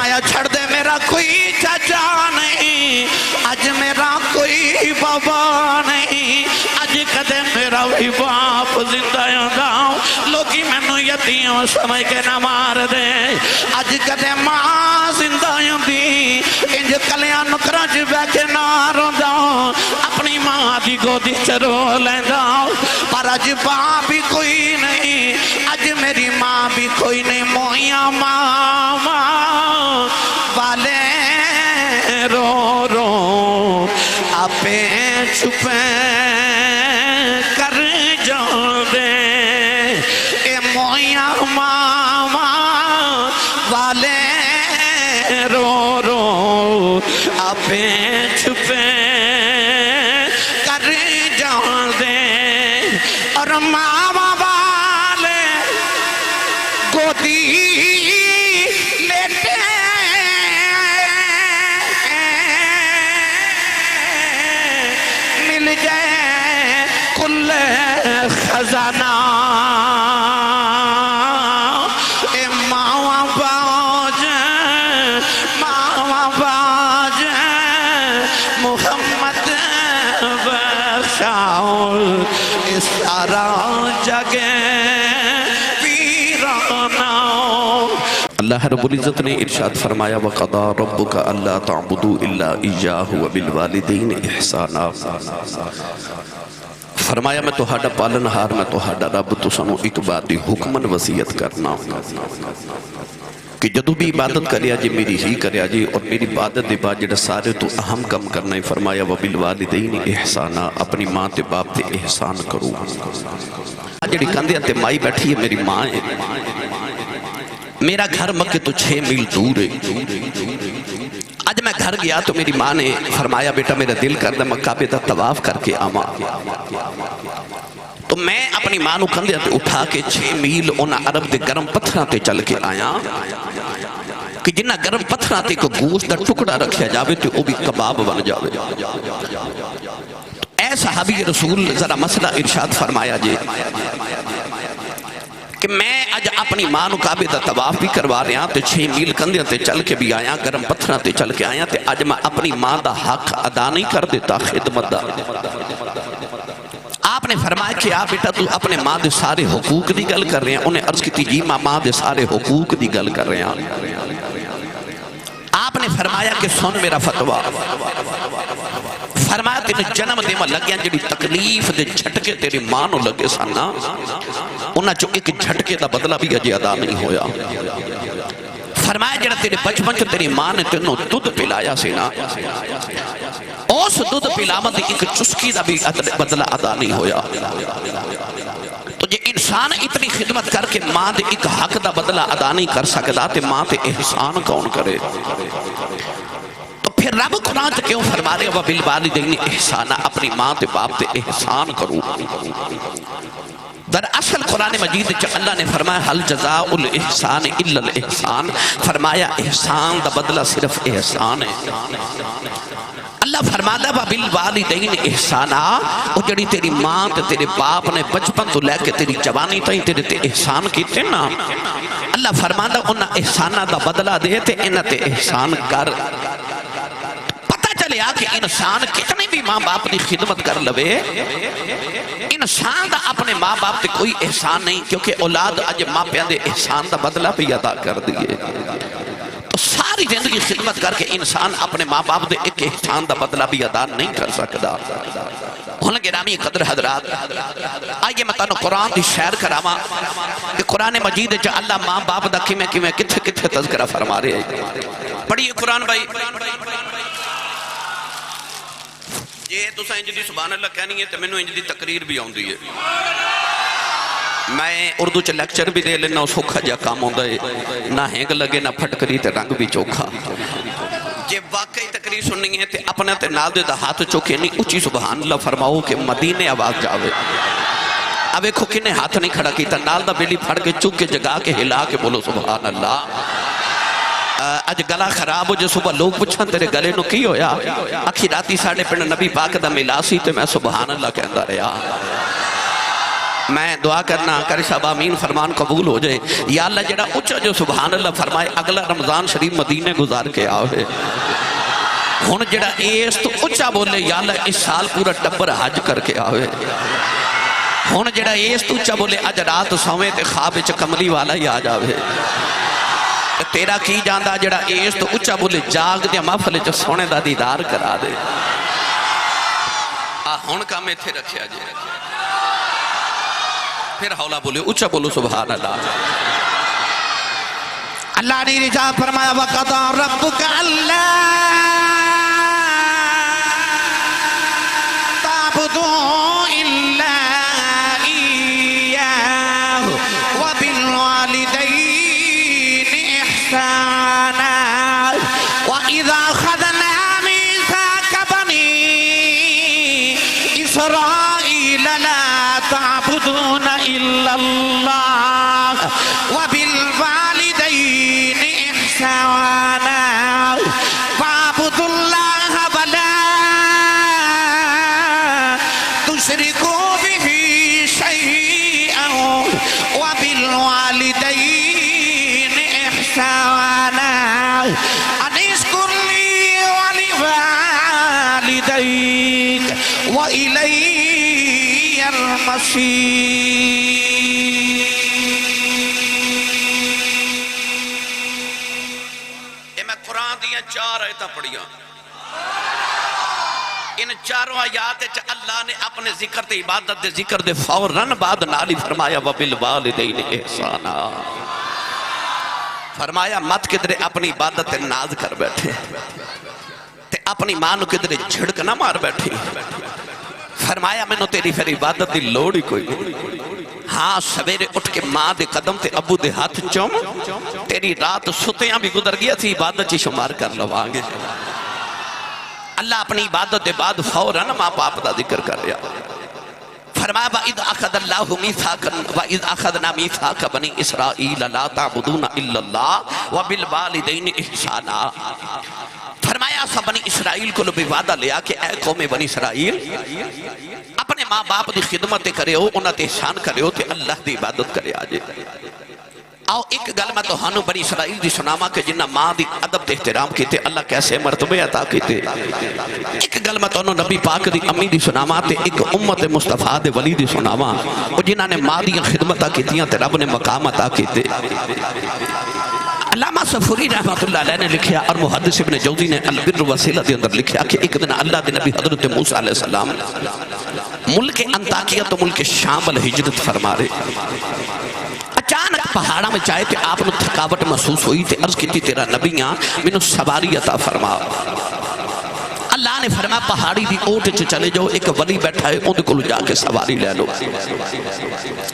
فرمایا چھڑ دے میرا کوئی چچا نہیں، اج میرا کوئی بابا نہیں، اج کدے میرا بھی باپ زندہ ہوں، لوگی مینوں یتیم سمجھ کے نہ مار دے، اج کدے ماں زندہ ہوں دی انج کلیاں نکراں چ بیٹھ کے نہ روندا، اپنی ماں دی گودی چ رو لیندا، پر اج باپ بھی کوئی نہیں، اج میری ماں بھی کوئی نہیں، موئیاں ماما والے رو رو آپے چھپے کر جاؤ دے، اے موئیاں ماما والے رو رو آپے چھپے کر جاؤ دے، اور ماما والے گودی لیتے مل جائے کل خزانہ، اے ماما باج محمد بخشاؤ اس سارا جگہ ویرانہ۔ اللہ رب العزت نے ارشاد فرمایا وَقَضَىٰ رَبُّكَ أَلَّا تَعْبُدُوا إِلَّا إِيَّاهُ وَبِالْوَالِدَيْنِ إِحْسَانًا، فرمایا میں تہاڈا پالنہار، میں تہاڈا رب، تسانوں ایک بات دی حکمن وصیت کرنا کہ جدو بھی عبادت کریا جی میری ہی کریا جی، اور میری عبادت دے بعد جڑا سارے تو اہم کم کرنا ہے، فرمایا وَبِالْوَالِدَيْنِ إِحْسَانًا، اپنی ماں تے باپ تے احسان کرو۔ جڑی کندھیاں تے مائی بیٹھی ہے میری ماں ہے، میرا گھر مکہ تو 6 میل دور ہے، آج میں گھر گیا تو میری ماں نے فرمایا بیٹا میرا دل کر دا میں کعبے دا طواف کر کے آما، تو میں اپنی ماں نو کندھیاں تے اٹھا کے 6 میل اونا عرب دے گرم پتھراں تے چل کے آیا کہ جنہ گرم پتھراں تے کو گوشت دا ٹکڑا رکھیا جاوے تے او بھی کباب بن جاوے۔ اے صحابی رسول ذرا مسئلہ ارشاد فرمایا جے کہ میں اج اپنی ماں نو کعبے دا طواف بھی کروا رہا تے 6 میل کندھیاں تے چل کے بھی آیا، گرم پتھراں تے چل کے آیا تے اج میں اپنی ماں دا حق ادا نہیں کر دیتا، خدمت دا۔ آپ نے فرمایا کہ آپ بیٹا تو اپنے ماں دے سارے حقوق دی گل کر رہے ہیں، انہیں عرض کی جی ماں دے سارے حقوق دی گل کر رہے ہیں۔ آپ نے فرمایا کہ سن میرا فتوہ، فرمایا تینے جنم دے میں لگیاں جڑی تکلیف دے جھٹکے تیری ماں نو لگے سننا، انہاں چو ایک جھٹکے دا بدلہ بھی اجے ادا نہیں ہویا۔ فرمایا جڑا تیرے بچپن چو تیری ماں نے تینوں دودھ پلایا سی نا، اس دودھ پلاوت ایک چسکی دا بھی بدلہ ادا نہیں ہویا۔ تو جے انسان اتنی خدمت کر کے ماں دے ایک حق دا بدلہ ادا نہیں کر سکتا تے ماں تے احسان کون کرے؟ تو پھر رب قرآن تے کیوں فرما رہے وَبِالْوَالِدَيْنِ إِحْسَانًا، اپنی ماں تے باپ تے احسان کرو۔ در اصل قرآن مجید چا اللہ نے فرمایا حل جزاء الاحسان الا الاحسان، فرمایا احسان دا بدلہ صرف احسان ہے۔ اللہ فرماتا وَبِالْوَالِدَيْنِ إِحْسَانًا، وہ جڑی تیری ماں تے تیرے باپ نے بچپن تو لے کے تیری جوانی تائیں تیرے تے احسان کیتے نا، اللہ فرماتا انہا احسانہ دا بدلہ دے تے انہا تے احسان کر۔ پتہ چلے کہ انسان کتنی بھی ماں باپ دی خدمت کر لوے، انسان دا اپنے ماں باپ تے کوئی احسان نہیں، کیونکہ اولاد اج ماں پیاں دے احسان دا بدلہ بھی ادا کر دیئے۔ ساری زندگی خدمت کر کے انسان اپنے ماں باپ دے ایک احسان دا بدلہ بھی ادا نہیں کر سکتا۔ ہن گرامی قدر حضرات، آئیے میں تانوں قرآن دی شعر کراواں کہ قرآن مجید چ اللہ ماں باپ دا کیویں کیویں کتھے کتھے تذکرہ فرما رہے ہیں۔ پڑھیے قرآن بھائی، یہ تساں انج دی سبحان اللہ کہنی ہے تے مینوں انج دی تقریر بھی آوندی ہے۔ میں اردو چ لیکچر بھی دے لینا، سوکھا جا کام ہوندا ہے، نہ ہینگ لگے نہ پھٹکری تے رنگ بھی چوکھا۔ جے واقعی تقریر سننی ہے تے اپنے تے نال دے دا ہاتھ چوکے نہیں اچھی سبحان اللہ فرماؤ کہ مدینے آواز جاوے۔ اب ایکھو کنے ہاتھ نہیں کھڑا کیتا، نال دا بیلی پھڑ کے چک کے جگا کے ہلا کے بولو سبحان اللہ۔ اج گلا خراب ہو جو صبح لوگ پوچھن تیرے گلے نو کی ہویا، اکھی راتی ساڑھے پنڈ نبی پاک دا ملاسی تے میں سبحان اللہ کہندا رہا۔ میں دعا کرنا کر صاحب آمین فرمان قبول ہو جائے. یا اللہ جڑا اچھا جو سبحان اللہ فرمائے اگلا رمضان شریف مدینے گزار کے آوے. ہن جڑا اس تو اچھا بولے یا اللہ اس سال پورا ٹبر حج کر کے آوے. ہن جڑا اس تو اچھا بولے اج رات سویں تے خواب وچ کملی والا ہی آ جاوے. تیرا کی جاندا جڑا اس تو اچھا بولے جاگ دے محفل وچ سونے دا دیدار کرا دے. ہن کام ایتھے رکھیا جی. پھر حولا بولے اچھا بولو سبحان اللہ. اللہ نے ارشاد فرمایا وَقَضَىٰ رَبُّكَ أَلَّا تَعْبُدُوا إِلَّا إِيَّاهُ وَبِالْوَالِدَيْنِ إِحْسَانًا وَإِذَا أَخَذْنَا مِيثَاقَ بَنِي إِسْرَائِيلَ لَا تَعْبُدُونَ إِلَّا اللَّهَ وَبِالْوَالِدَيْنِ إِحْسَانًا وَاعْبُدُوا اللَّهَ وَلَا تُشْرِكُوا بِهِ شَيْئًا وَبِالْوَالِدَيْنِ إِحْسَانًا أَنِ اشْكُرْ لِي وَلِوَالِدَيْكَ وَإِلَيَّ الْمَصِيرُ. چار آیتاں پڑھیاں. ان چاروں آیات وچ اللہ نے اپنے ذکر تے عبادت دے ذکر دے فوراً بعد نال ہی فرمایا وَبِالْوَالِدَيْنِ إِحْسَانًا. فرمایا مت کدھر اپنی عبادت تے ناز کر بیٹھے تے اپنی ماں نو کدھر جھڑک نہ مار بیٹھی. فرمایا میں نو تیری پھر عبادت دی لوڑ ہی کوئی نہیں. ہاں سویرے اٹھ کے ماں دے قدم تے ابو دے ہاتھ چوم تیری رات ستیاں بھی گزر گیا تھی عبادت چی شمار کر لوانگے. اللہ اپنی عبادت دے بعد فوراً ماں باپ دا ذکر کر رہا. فرمایا وَإِذْ أَخَذَ اللَّهُ مِيثَاقًا وَإِذْ أَخَذْنَا مِيثَاقَ بَنِي إِسْرَائِيلَ لَا تَعْبُدُونَ إِلَّا اللَّهَ وَبِالْوَالِدَيْنِ إِحْسَانًا. فرمایا سا بنی اسرائیل کو بھی وعدہ لیا کہ اے قوم بنی اسرائیل اپنے ماں باپ دی خدمت کرے ہو انہاں تے احسان کرے ہو تے اللہ دی عبادت کرے آجے. آؤ ایک گل میں تو ہانو بنی اسرائیل دی سناما کہ جنہ ماں دی عدب تے احترام کیتے اللہ کیسے مرتبے عطا کیتے. ایک گل میں تو ہانو نبی پاک دی امی دی سناما تے ایک امت مصطفیٰ دے ولی دی سناما وہ جنہ نے ماں دی خدمتہ کیتیاں تے رب نے مقام عطا کیتے. علامہ صفوری رحمت اللہ علیہ نے لکھیا اور محدث ابن جوزی نے البر وسیلہ دے اندر لکھیا کہ ایک دن اللہ دے نبی حضرت موسیٰ علیہ السلام ملک انطاکیہ تو ملک شام ہجرت فرما رہے. اچانک پہاڑا میں چاہے کہ آپ نے تھکاوٹ محسوس ہوئی تھے عرض کی تھی تیرا نبیاں میں سواری عطا فرما. اللہ نے فرمایا پہاڑی دی اوٹ چ چلے جاؤ ایک ولی بیٹھا ہے اون کول جا کے سواری لے لو.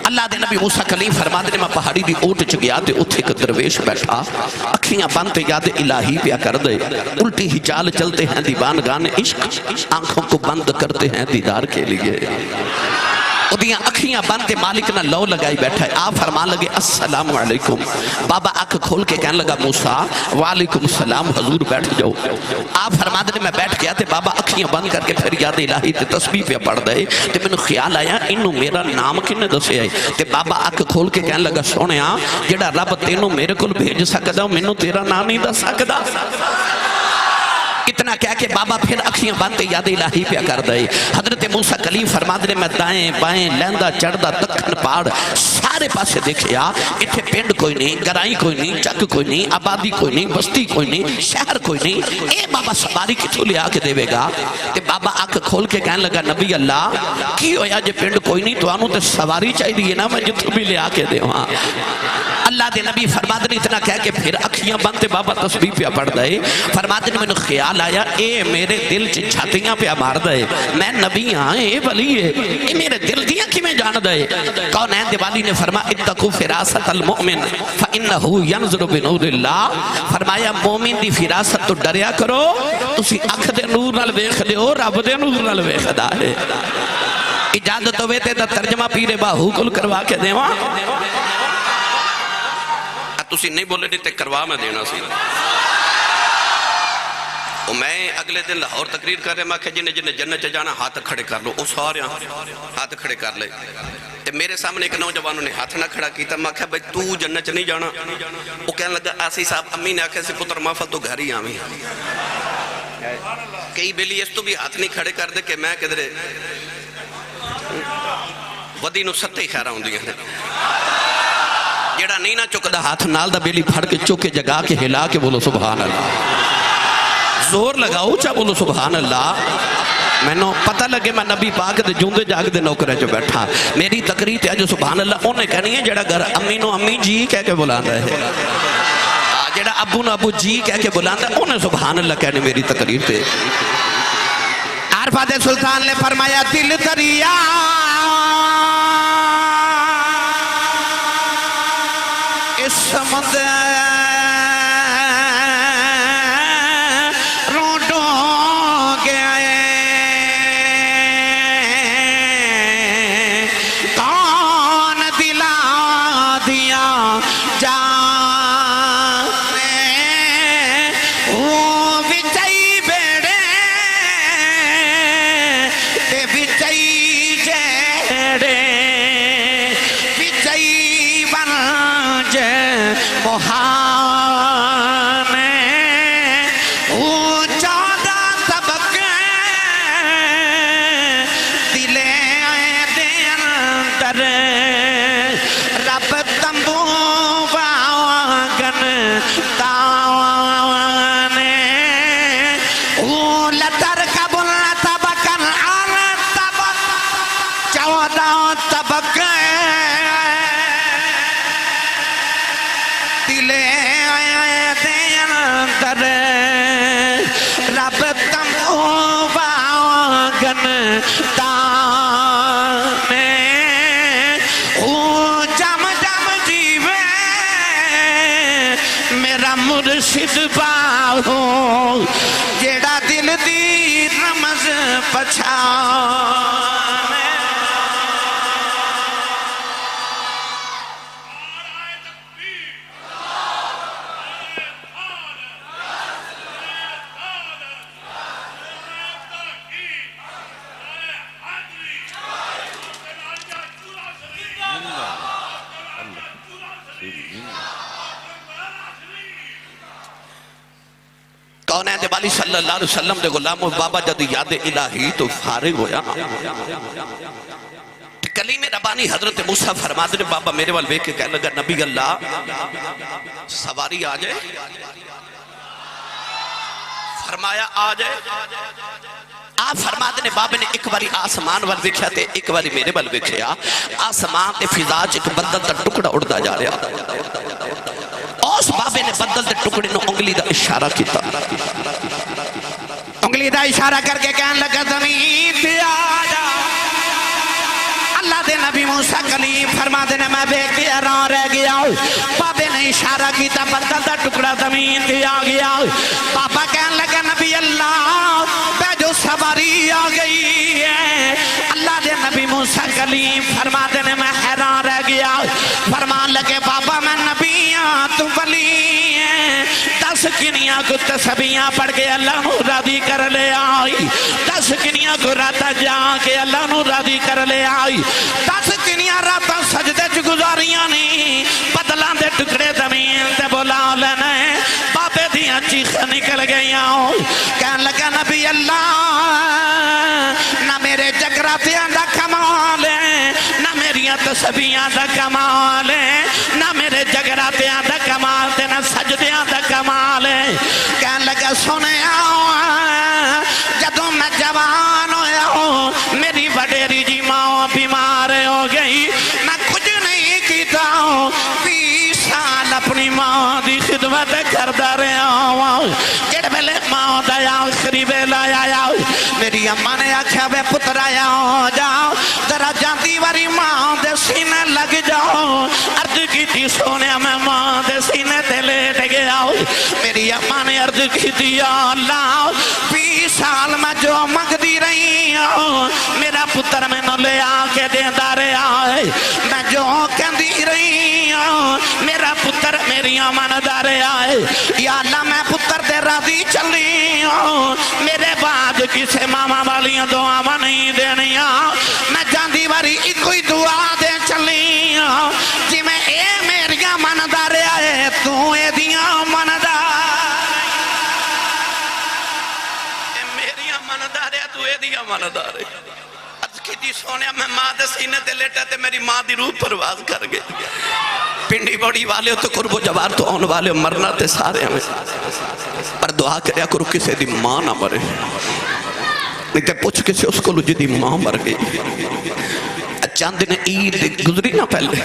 اللہ دے نبی موسیٰ کلیم فرماتے ہیں میں پہاڑی دی اوٹ چ گیا تے اوتھے ایک درویش بیٹھا اکھیاں بند تے یاد الہی پیا کر دے الٹی ہی چال چلتے ہیں دیوان گانے عشق آنکھوں کو بند کرتے ہیں دیدار کے لیے. ادیاں اکھیاں بند تے مالک نہ لو لگائی بیٹھا ہے. آپ فرما لگے السلام علیکم. بابا آنکھ کھول کے کہنے لگا موسیٰ وعلیکم السلام حضور بیٹھ جاؤ. آپ فرما دے میں بیٹھ گیا تے بابا اکھیاں بند کر کے پھر یاد الہی تے تسبیح پہ پڑھ دے تے میں نے خیال آیا انہوں میرا نام کنے دسے آئے تے بابا آنکھ کھول کے کہنے لگا سونیا جڑا رب تینوں میرے کول بھیج سکدا میں نے تیرا نام نہیں دس سکدا. اتنا کہہ کہ بابا پھر اکھیاں بانتے یاد الہی پہ کر دے. حضرت موسیٰ کلیم فرما دے میں دائیں بائیں لیندہ چڑھدا دکھن پاڑ سارے پاسے دیکھیا اتھے پینڈ کوئی نہیں گرائی کوئی نہیں چک کوئی نہیں آبادی کوئی نہیں بستی کوئی نہیں شہر کوئی نہیں. اے بابا سواری کتھوں لے آکے دے گا. تے بابا آنکھ کھول کے کہنے لگا نبی اللہ کی ہویا جے پینڈ کوئی نہیں تو آنوں تے سواری چاہی دیئے نا میں جتھوں بھی لے آکے دے وہاں. اللہ دے نبی فرما دے اتنا کہہ کہ پھر اکھیاں بنتے بابا تسبیح پہ پڑھ دے. فرما دے میں نے خیال آیا اے میرے دل چ چھاتیاں پہ مار دے میں نبی ہاں اے ولی ہے اے میرے دل دیاں کی میں جان دے. کونین دیوالی نے فرما اتقو فراست المؤمن فإنہو ینظر بنور اللہ. فرمایا مومن دی فراست تو ڈریا کرو تسی اکھ دے نور نال ویکھ دیو رب دے نور نال ویکھدا ہے. اجازت ہوئے تے دا ترجمہ پیرے باہو کل کروا کے دیواں تسی نہیں بولے دیتے کروا میں دینا سی. میں اگلے دن لاہور تقریر کر رہے، میں کہ جنہیں جنہیں جنت چ جانا ہاتھ کھڑے کر لو، وہ سارے ہاتھ کھڑے کر لے۔ تے میرے سامنے ایک نوجوانوں نے ہاتھ نہ کھڑا کیتا، میں کہ بھائی تو جنت چ نہیں جانا؟ وہ کہنے لگا آسی صاحب امی نے آکھے سی پتر محفل تو گھر ہی آویں۔ کئی بیلی اس تو بھی ہاتھ نہیں کھڑے کر دے کہ میں کدھرے ودی نو ستے خیرہ ہوں دیا ہے۔ جیڑا نہیں نہ چکدہ ہاتھ نال دا بیلی پھڑ کے چکے جگا کے ہلا کے بولو سبحان اللہ، زور لگاؤ چاہ بولو سبحان اللہ۔ میں نو پتہ لگے میں نبی پاک دے جوندے جاگ دے نوکرے جو بیٹھا، میری تقریر تے جو سبحان اللہ انہیں کہنی ہے جیڑا گھر امی نو امی جی کہہ کے بلانا ہے، جیڑا ابو نو ابو جی کہہ کے بلانا ہے انہیں سبحان اللہ کہنے میری تقریر تے۔ عرفات سلطان نے فرمایا دل دریا اس سمندر مرشد باہو جیڑا دل دی رمز پچھانے۔ کونین دے والی صلی اللہ علیہ وسلم دے غلام بابا جد یاد الہی تو فارغ ہویا نا۔ کلیم ربانی حضرت موسیٰ فرما دے بابا میرے وال بیک کے کہنے لگا نبی اللہ سواری آ جائے، فرمایا آ جائے۔ آپ فرما دے بابے نے ایک باری آسمان وال وکھیا تے ایک باری میرے وال وکھیا، آسمان تے فضا ایک بدل دا ٹکڑا اڑدا جا رہا، اس بابے نے بدل دے ٹکڑے نو انگلی دا اشارہ کیتا، انگلی دا اشارہ کر کے کہنے لگا زمین تے آجا۔ اللہ دے نبی موسیٰ کلیم فرما دینے میں بے کے حیران رہ گیا، بابے نے اشارہ کیتا بدل دا ٹکڑا زمین تے آ گیا۔ بابا کہنے لگا نبی اللہ پہ جو سواری آ گئی ہے۔ اللہ دے نبی موسیٰ کلیم فرما دینے میں حیران رہ گیا، فرمان لگے بابا میں نبی تو ولی ہیں، 10 کنیاں کو تسبیحاں پڑھ کے اللہ نو راضی کر لے آئی، 10 کنیاں کو راتا جا کے اللہ نو راضی کر لے آئی، 10 کنیاں راتا سجدے چ گزاریاں نہیں، بدلاں دے ٹکڑے زمین تے بولا لینے، بابے دیاں چیخیں نکل گئیاں، کہنے لگا نبی اللہ نہ میرے جگراتیاں دا کمال ہے، نہ میریاں تسبیحاں دا کمال ہے، نہ میرے جگراتیاں دا کمال تے نہ سجدیاں دا کمال ہے۔ کہنے لگا سنے آؤ جدوں میں جوان ہویا ہوں میری وڈیری جی ماں بیمار ہو گئی، میں کچھ نہیں کیتا ہوں، 20 سال اپنی ماں دی خدمت کردہ رہا ہوں، جڑ ملے ماں دا آخری بیلا آیا، میری اماں نے آکھیا بے پتر آیا ہو جاؤ ذرا جاندی واری ماں دے سینے لگ جاؤ، عرض کی تھی سونے میں ماں دے سینے تے لیٹ گیا، میری اماں نے عرض کی تھی یا اللہ 20 سال میں جو مگ دی رہی ہوں میرا پتر میں نو لے آکے دیندہ رہا ہے، میں جو کہندی رہی ہوں میرا پتر میری اماں دے رہا ہے، یا اللہ میں پتر دے راضی چلی ہوں، میرے کسے ماما والیاں دعاواں نہیں دینیاں میں جاندی واری کوئی دعا دے چلی جی میں اے میریاں مندا رہا ہے تو اے دیاں مندا اے میریاں مندا رہا تو اے دیاں مندا رہا عرض کی جی سونیا میں ماں دے سینے تے لیٹا تے میری ماں دی روح پرواز کر گئی پنڈی بڑی والے ہو تو قرب و جوار تو آن والے ہو مرنا تے سارے ہمیں پر دعا کریا کرو کسے دی ماں نہ مرے نہیں تے پوچھ کسے اس کو لجی دی ماں مر گئی چاند دن عید گزری نہ پہلے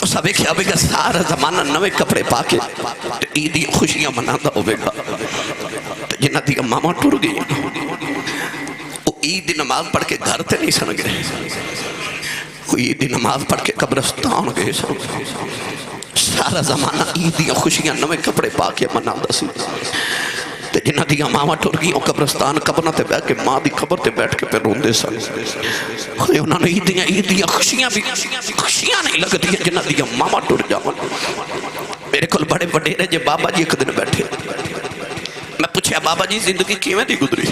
سب ایک خیابے گا سارا زمانہ نوے کپڑے پاکے عیدی خوشیاں مناتا ہوئے گا جنہ دی ماما ٹور گئی وہ عید نماز پڑھ کے گھر تے نہیں سن گئے وہ عید نماز پڑھ کے قبرستان گئے سن سارا زمانہ عیدی خوشیاں نوے کپڑے پاکے مناتا سی جنہ دیا ماما ٹور گئی وہ قبرستان قبرنا تے بیٹھ کے ماں دی قبر تے بیٹھ کے پہ روندے سن انہوں نے عیدیاں خوشیاں بھی خوشیاں نہیں لگتی ہیں جنہ دیا ماما ٹور جاؤں میرے کل بڑے بڑے رہے جے بابا جی ایک دن بیٹھے میں پوچھا بابا جی زندگی کیویں دی گزری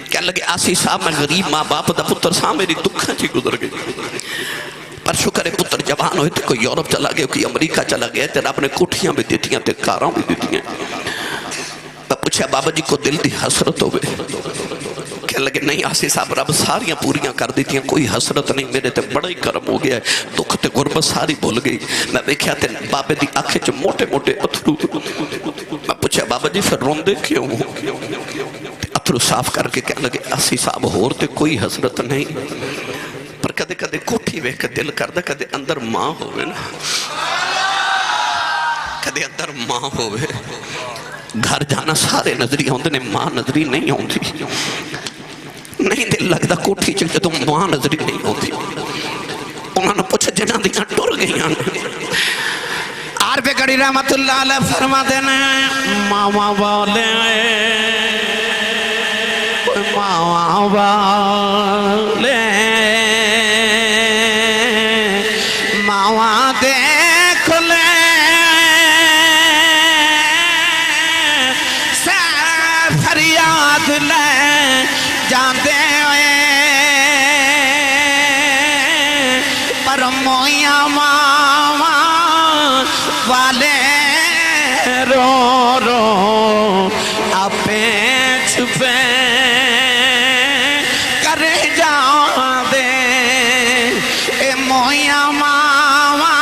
کہنے لگے آسی صاحب میں غریب ماں باپ دا پتر سا میری دکھاں چی گزر گئی پر شکر ہے پتر جوان ہوئے تھے کوئی یورپ چلا گیا کوئی امریکہ چلا گیا تے رب نے کوٹھیاں بھی دیتی ہیں تے کاراں بھی دیتی ہیں میں پوچھا بابا جی کو دل دی حسرت ہوئے کہنے لگے نہیں آسی صاحب رب ساریاں پوریاں کر دیتی ہیں کوئی حسرت نہیں میرے تے بڑا ہی کرم ہو گیا ہے دکھ تے غربت ساری بھول گئی میں دیکھیا تے بابے دی آنکھیں چ موٹے موٹے اتھرو میں پوچھا بابا جی پھر روندے کیوں اتھرو صاف کر کے کہنے لگے آسی صاحب ہور تے کوئی حسرت نہیں پر کدے کدے کوٹھی ویکھ کے دل کردہ کدے اندر ماں ہوئے نا کدے اندر ماں ہوئے گھر جانا سارے نظری ہوندے نے ماں نظری نہیں ہوندی نہیں دل لگتا کوٹھی چل جدوں ماں نظری نہیں ہوندی انہوں نے پوچھا جنہ دیاں ٹر گئیاں عارف گڑی رحمت اللہ علیہ فرما دینے ماما والے ماما والے ماما دیکھ لے فریاد لے جاندے ہوئے پر مویاں ماما والے رو رو اپے چھپے کر جاندے اے مویاں ماما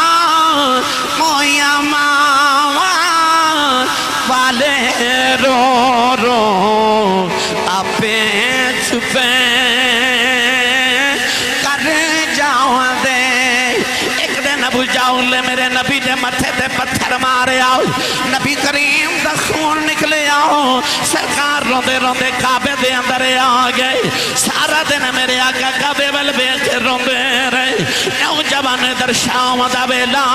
مویاں ماما والے رو رو اپے چھپے کر جاؤں دے ایک دن ابو جاؤلے میرے نبی دے متھے دے پتھر مارے آؤ نبی کریم دا خون نکلے آؤ سرکار روندے روندے کعبے دے اندر آ گئے سارا دن میرے آقا کعبے ول بیٹھ کے روندے رہے نوجوان در شام دا ویلا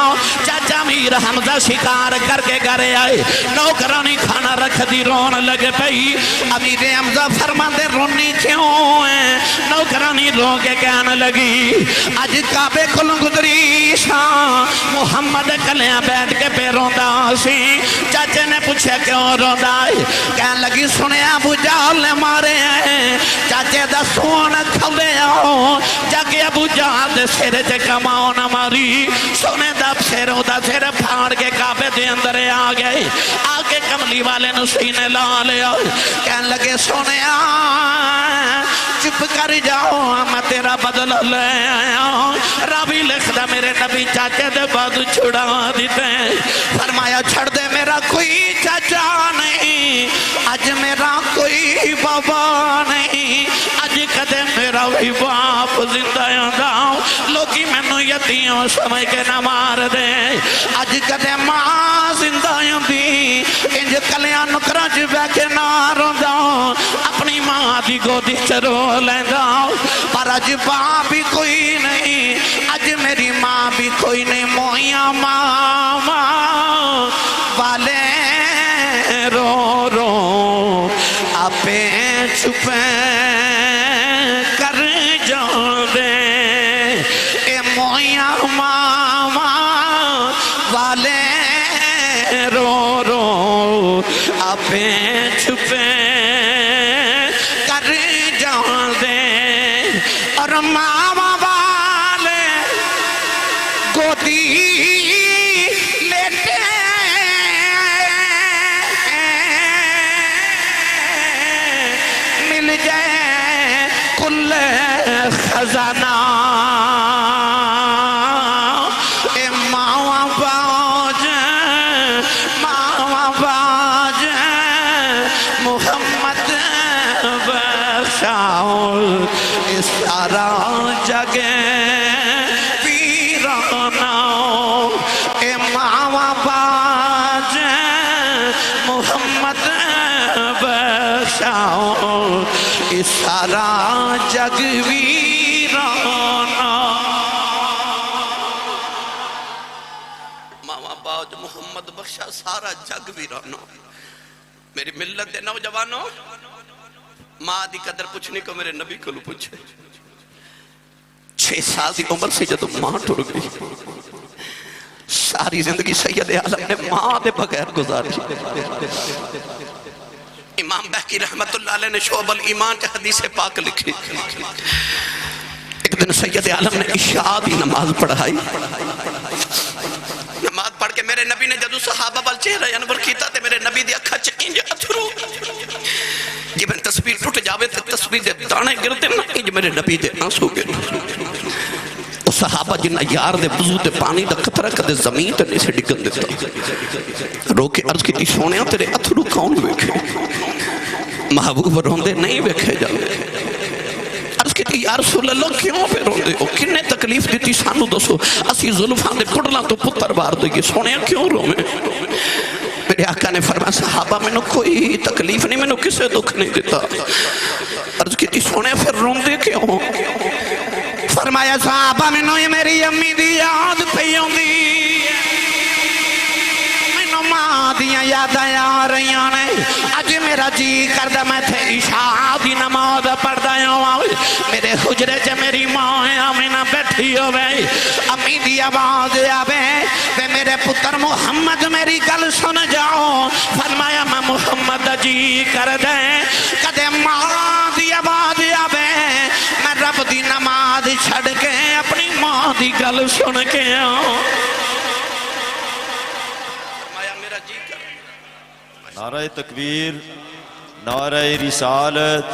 چاچا میر حمزہ شکار کر کے گھرے آئے نوکرانی کھانا رکھ دی رون لگے پئی امیر حمزہ فرماندے رونی کیوں ہے نوکرانی رو کے کہنے لگی آج کعبے کھل گزری شاں محمد کلیاں بیٹھ کے پہ روندا سی چاچے نے پوچھا کیوں روندا ہے کہنے لگی سنے ابو جہل نے مارے ہیں چاچے دا سون کھلے آؤ جاکے ابو جہل دے سیرے تے کماؤ نہ ماری سنے دا سیروں دا سیر پھاڑ کے کعبے دے اندر آ گئے آگے کملی والے نو سینے لا لیا کہنے لگے سونے چپ کر جاؤ میں تیرا بدل لے آیا رابی لکھ دا میرے نبی چاچے دے بعد چھڑا دیتے فرمایا چھڑ دے میرا کوئی چاچا نہیں آج میرا کوئی بابا نہیں آج کدے میرا وہی باپ زندہ یاداؤں لوگی میں نو یتیوں سمجھ کے نہ مار دے آج کدے ماں زندہ یادی انج کلیاں نکرہ جبے کے نہ رونداؤں اپنی ماں دی گودی چرو لینداؤں پر آج باپ بھی کوئی نہیں آج میری ماں بھی کوئی نہیں مویاں ماما والے رو رو اپے چھپے کر جاؤں دے اے مویاں ماما والے رو رو اپے چھپے پھر ماما والے گودی لیتے مل جائے کل خزانہ اے ماما باج محمد بخشاؤ اس سارا جگ ویرانہ اے ماما باج محمد بخشاؤ اس سارا جگ ویرانہ ماما باج محمد بخشا سارا جگ ویرانہ میری ملت دے نوجوانوں ماں دی قدر پوچھنے کو میرے نبی کو پوچھے 6 سال دی عمر سے جب ماں ٹر گئی ساری زندگی سید عالم نے ماں دے بغیر گزاری امام بہقی رحمت اللہ علیہ نے شعب الایمان کے حدیث پاک لکھی ایک دن سید عالم نے عشاء دی نماز پڑھائی نماز پڑھ کے میرے نبی نے جدو صحابہ بل چہرہ انور کیتا تے میرے نبی دی اکھا انج اتھرو جب ان تصویر ٹوٹ جاوے تے تصویر دے دانے گرتے نا انج میرے نبی دے آنسو گرے وہ صحابہ جنہ یار دے وضو دے پانی دا قطرہ کدے زمین تے نہیں سے ڈگن دیتا رو کے عرض کی تی سونیا تیرے اتھرو کون ویکھے محبوب روندے نہیں ویکھے جاوے عرض کی تی یا رسول اللہ کیوں پہ روندے ہو کنے تکلیف دیتی سانو دسو اسی ظلفان دے کڑلا تو پتر بار دے گی سونیا کیوں رومے میرے آقا نے فرمایا صحابہ میں نے کوئی تکلیف نہیں میں نے کسے دکھ نہیں دیتا عرض کی تی سونے پھر روندے کیوں فرمایا صحابہ میں نے میری امی دی یاد پیوں دی میں نے ماں دیاں یاد آیا رہی آنے آج میرا جی کردہ میں تھے عشاء دی نماز پڑھ دائیں میرے حجرے جے میری ماں آمینہ بیٹھی ہوئے امی دی آواز آوے وے میرے پتر محمد میری گل سن جاؤ فرمایا میں محمد جی کر دیں کدے ماں دی آواز آوے میں رب دی نماز چھڑ کے اپنی ماں دی گل سن کے آؤں فرمایا میرا جی کر نعرہ تکبیر نعرہ رسالت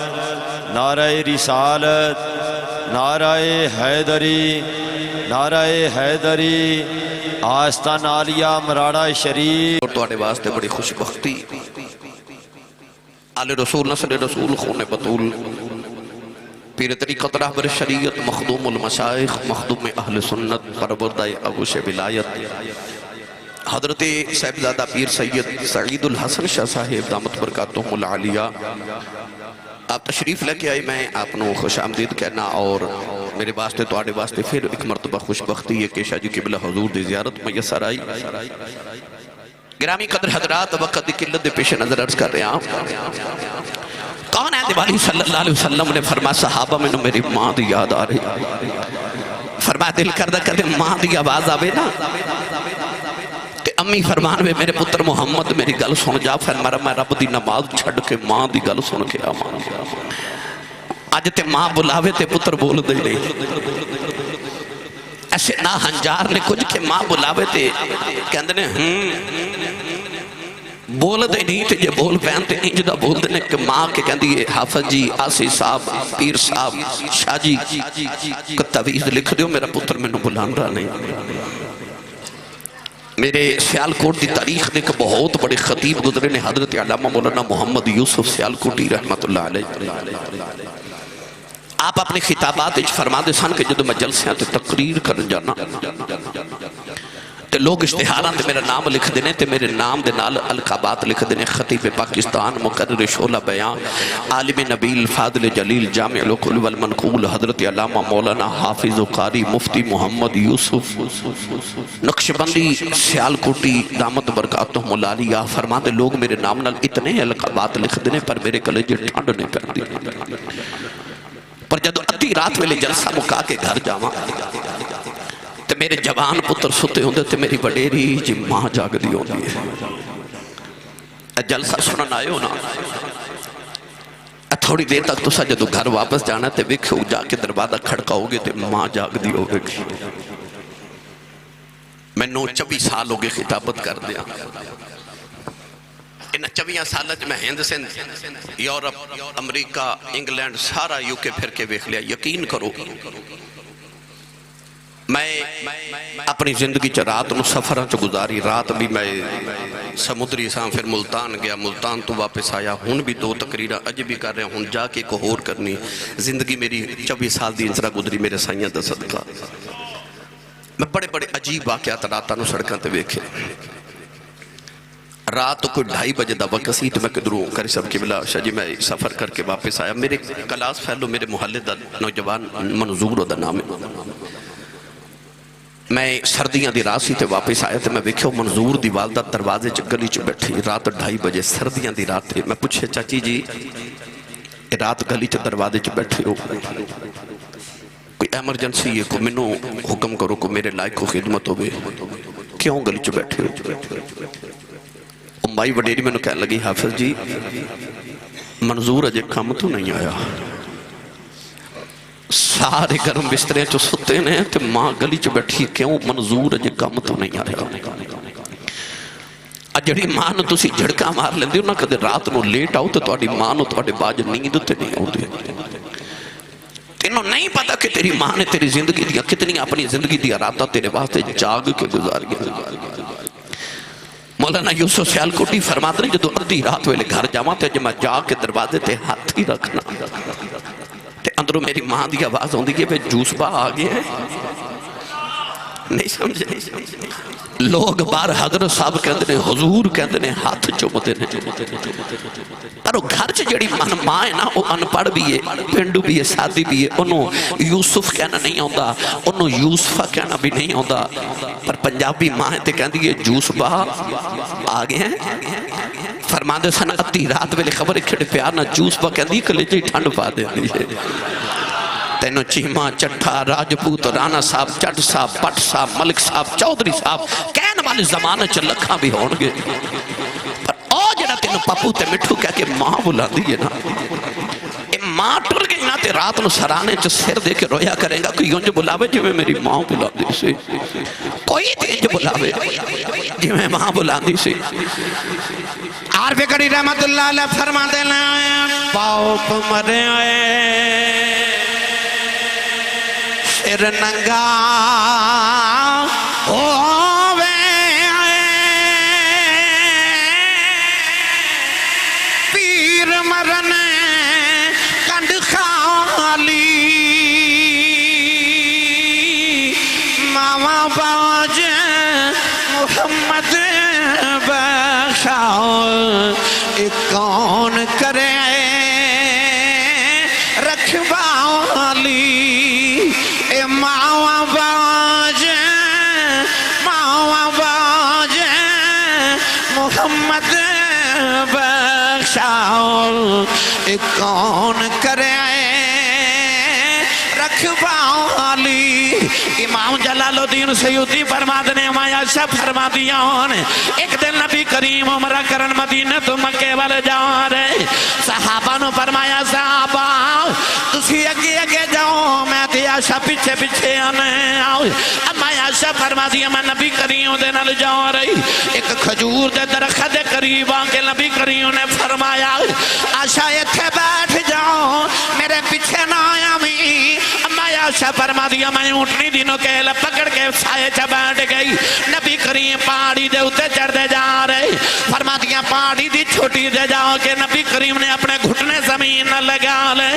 نعرہ رسالت نعرہ حیدری نعرہ حیدری آستان عالیہ مراڑہ شریف اور تواڈے واسطے بڑی خوش بختی آل رسول نسل رسول خون بطول پیر طریقت رہبر شریعت مخدوم المشائخ مخدوم اہل سنت پروردہ ابوش ولایت حضرت صاحبزادہ پیر سید سعید الحسن شاہ صاحب دامت برکاتہم العالیہ آپ تشریف لے کے آئے میں آپ نو خوش آمدید کہنا اور میرے واسطے تو آڑے واسطے پھر ایک مرتبہ خوش بختی ہے کہ شاہ جی قبلہ حضور دی زیارت میسر آئی گرامی قدر حضرات وقت دی قلت دے پیش نظر عرض کر رہے ہیں کون ہے دیوالی صلی اللہ علیہ وسلم نے فرمایا صحابہ میں نے میری ماں دی یاد آ رہی فرمایا دل کردہ کہتے ماں دی آواز آوے نا کہ امی فرمان میں میرے پتر محمد میری گل سن جا فرمایا میں رب دی نماز چھڑ کے ماں دی گل سن کے آمان آج تے ماں بلاوے تے پتر بول دے نہیں ایسے نہ ہنجار نے کچھ کہ ماں بلاوے تے کہندے نے بول دے نہیں تے یہ بول پہنتے انجدہ بول دے کہ ماں کے کہندی ہے حافظ جی آسی صاحب پیر صاحب شاہ جی کہ تویز لکھ دیو میرا پتر میں نے بلان رہا نہیں میرے سیالکوٹ دی تاریخ دے کہ بہت بڑے خطیب گزرے نے حضرت علامہ مولانا محمد یوسف سیالکوٹی رحمت اللہ علیہ آپ اپنے خطابات فرما دے سن کہ جدو میں جلسے آتے تقریر کر جانا تے لوگ اشتہاران تے میرا نام لکھ دینے تے میرے نام دے نال القابات لکھ دینے خطیب پاکستان مقرر شعلہ بیان عالم نبیل فاضل جلیل جامع العقول والمنقول حضرت علامہ مولانا حافظ و قاری مفتی محمد یوسف نقشبندی سیالکوٹی دامت برکاتہم العالیہ فرما دے لوگ میرے نام نال اتنے القابات لکھ دینے پر میرے کلیجے ٹھانڈ نہیں پہن دی پر جدو ادھی رات میں لے جلسہ مکا کے گھر جاواں تے میرے جوان پتر ستے ہوندے تے میری وڈیری جی ماں جاگ دی ہوندی ہے جلسہ سنن آئے ہو نا تھوڑی دیر تک تسا جدو گھر واپس جانا تے ویکھو جا کے دروازہ کھڑکاؤ گے تے ماں جاگ دی ہوگی. میں 24 سال ہو گئے خطابت کر دیا. ان 24 سال میں ہند سندھ یورپ امریکہ انگلینڈ سارا یو کے پھر کے ویکھ لیا. یقین کرو میں اپنی زندگی چ رات نو سفراں چ گزاری. رات بھی میں سمندری ساں پھر ملتان گیا, ملتان تو واپس آیا. ہن بھی 2 تقریراں اج بھی کر رہے ہیں, ہن جا کے ایک ہور کرنی. زندگی میری 24 سال دی انسرا گزری میرے سائیاں دا صدقہ. میں بڑے بڑے عجیب واقعات راتاں نو سڑکاں تے ویکھے. رات کوئی 2:30 بجے دا وقت سی تو میں کدھروں کری سب کی بلا شاہ جی میں سفر کر کے واپس آیا. میرے کلاس فیلو میرے محلے دا نوجوان منظور دا نام ہے. میں سردیاں دی رات سی تے واپس آیا تے میں ویکھو منظور دی والدہ دروازے چ گلی چ بیٹھی. رات 2:30 بجے سردیاں دی رات تھی. میں پوچھے چاچی جی رات گلی چ دروازے چ بیٹھے ہو, کوئی ایمرجنسی ہے, کو منو حکم کرو کو میرے لائق کو خدمت ہوئے, کیوں گلی چ بیٹھے ہو؟ مائی وڈیری میں نے کہنے لگی حافظ جی منظور اجے کم تو نہیں آیا. سارے گرم بسترے چو ستے نے تے ماں گلی چو بیٹھی کیوں منظور اجے کم تو نہیں آیا. جڑی ماں نو تسی جھڑکا مار لیندے ہو نا کدے رات نو لیٹ آؤ تو تواڈی ماں نو تواڈے باج نیند تے نہیں آؤندی. تینوں نہیں پتا کہ تیری ماں نے تیری زندگی دیا کتنی اپنی زندگی دیا راتاں تیرے واسطے جاگ کے گزار گیا. مولانا یوسف سیالکوٹی فرماتے ہیں جدو ادھی رات ویلے گھر جاواں تے جب میں جا کے دروازے تے ہاتھ ہی رکھنا تے اندروں میری ماں دی آواز ہوندی کہ بے جوس با آگے ہیں. نہیں سمجھے لوگ بار حضرت صاحب کہندے ہیں حضور کہندے ہیں ہاتھ چومتے ہیں. پر وہ گھر چ جڑی ماں ہے نا وہ ان پڑھ بھی ہے, پنڈو بھی ہے, سادی بھی ہے. انہوں یوسف کہنا نہیں آتا, انہوں یوسفہ کہنا بھی نہیں آتا, پر پنجابی ماں ہے تے کہندی ہے جوس با آگے ہیں. فرماندے سن ادھی رات ویلے خبر کھڑے پیار نہ جوس با کہندی کلے جی ٹھنڈ پا دے ہے. تینو چیمہ چٹھا راجپوت رانا صاحب چٹ صاحب پٹ صاحب ملک صاحب چودری صاحب کہنے والے زمانے چ لکھاں بھی ہونگے, پر او جڑا تینو پپو تے مٹھو کہہ کے ماں بلا دیئے نا, اے ماں ٹر گئی نا تے رات نو سرانے چ سر دے کے رویا کریں گا. کوئی انج بلاوے جو میں میری ماں بلا دی سے, کوئی تے انج بلاوے جو میں ماں بلا دی سے. عارف کڑی رحمت اللہ علیہ فرما دینا باپ مرے سر ننگا ہووے پیر مرن کنڈ خالی ماما باج محمد بخشاؤ کون کرے رکھوالی. ماوا باج محمد بخشاؤ کون کرے رکھوالی. امام جلال الدین سیوطی فرما دنے مایا شب فرما دیا ایک دن نبی کریم عمرہ کرن مدینہ تو مکے والے جا رہے. صحابہ نو فرمایا صحابہ تسی اگے اگے جاؤ میں تے عائشہ پیچھے پیچھے آنے آؤ. اما عائشہ فرما دیا میں نبی کریم دے نال جا رہی. ایک کھجور دے درخت دے قریب آ کے نبی کریم نے فرمایا عائشہ ایتھے بیٹھ جاؤ میرے پیچھے نہ آیا می. اما عائشہ فرما دیا میں اونٹنی دنوں کے پکڑ کے سائے چا بیٹھ گئی. نبی کریم پہاڑی دے اتے چڑھ دے جا رہے. فرما دیا پہاڑی دی چھوٹی دے جاؤ کہ نبی کریم نے اپنے گھٹنے زمین نہ لگا لے.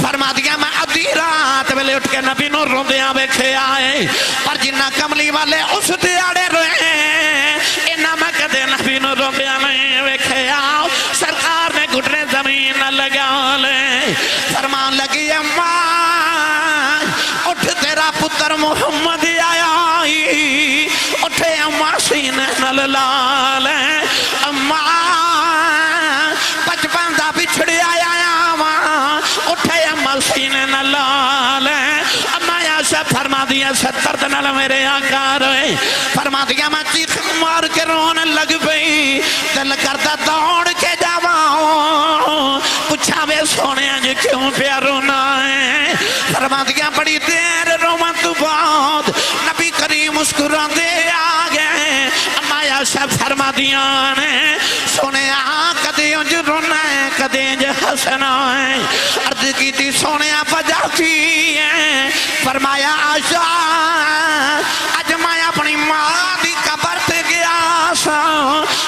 فرما دیا میں ادھی رات ویلے اٹھ کے نبی نو روندیاں ویکھے آئے, پر جنہ کملی والے اس دیاڑے روئے انہاں میں کدے نبی نو روندیاں نہیں ویکھے آؤ. سرکار نے گھٹنے زمین نہ لگا لے. فرمان لگی اماں اٹھ تیرا پتر محمد آیا, اٹھے اماں سینے نل لالے. اماں بچپن دا بچھڑے آیا اماں اٹھے اماں سینے نل لالے. اماں عائشہ فرما دیا 70 دن میرے آقا روئے. فرما دیا میں چیخ مار کے رونے لگ پئی, دل کرتا دوڑ کے جاواں پوچھا وے سونے پیا رونا ہے فرماندیاں بڑی دیر رومن تو بعد نبی کریم مسکرا دے آ گئے اما عائشہ فرماندیاں نے سونے کدے انج رونا ہے کدے انج ہسنا ہے عرض کی تھی سونے وجہ کی ہے فرمایا عائشہ اج میں اپنی ماں دی قبر تے گیا سا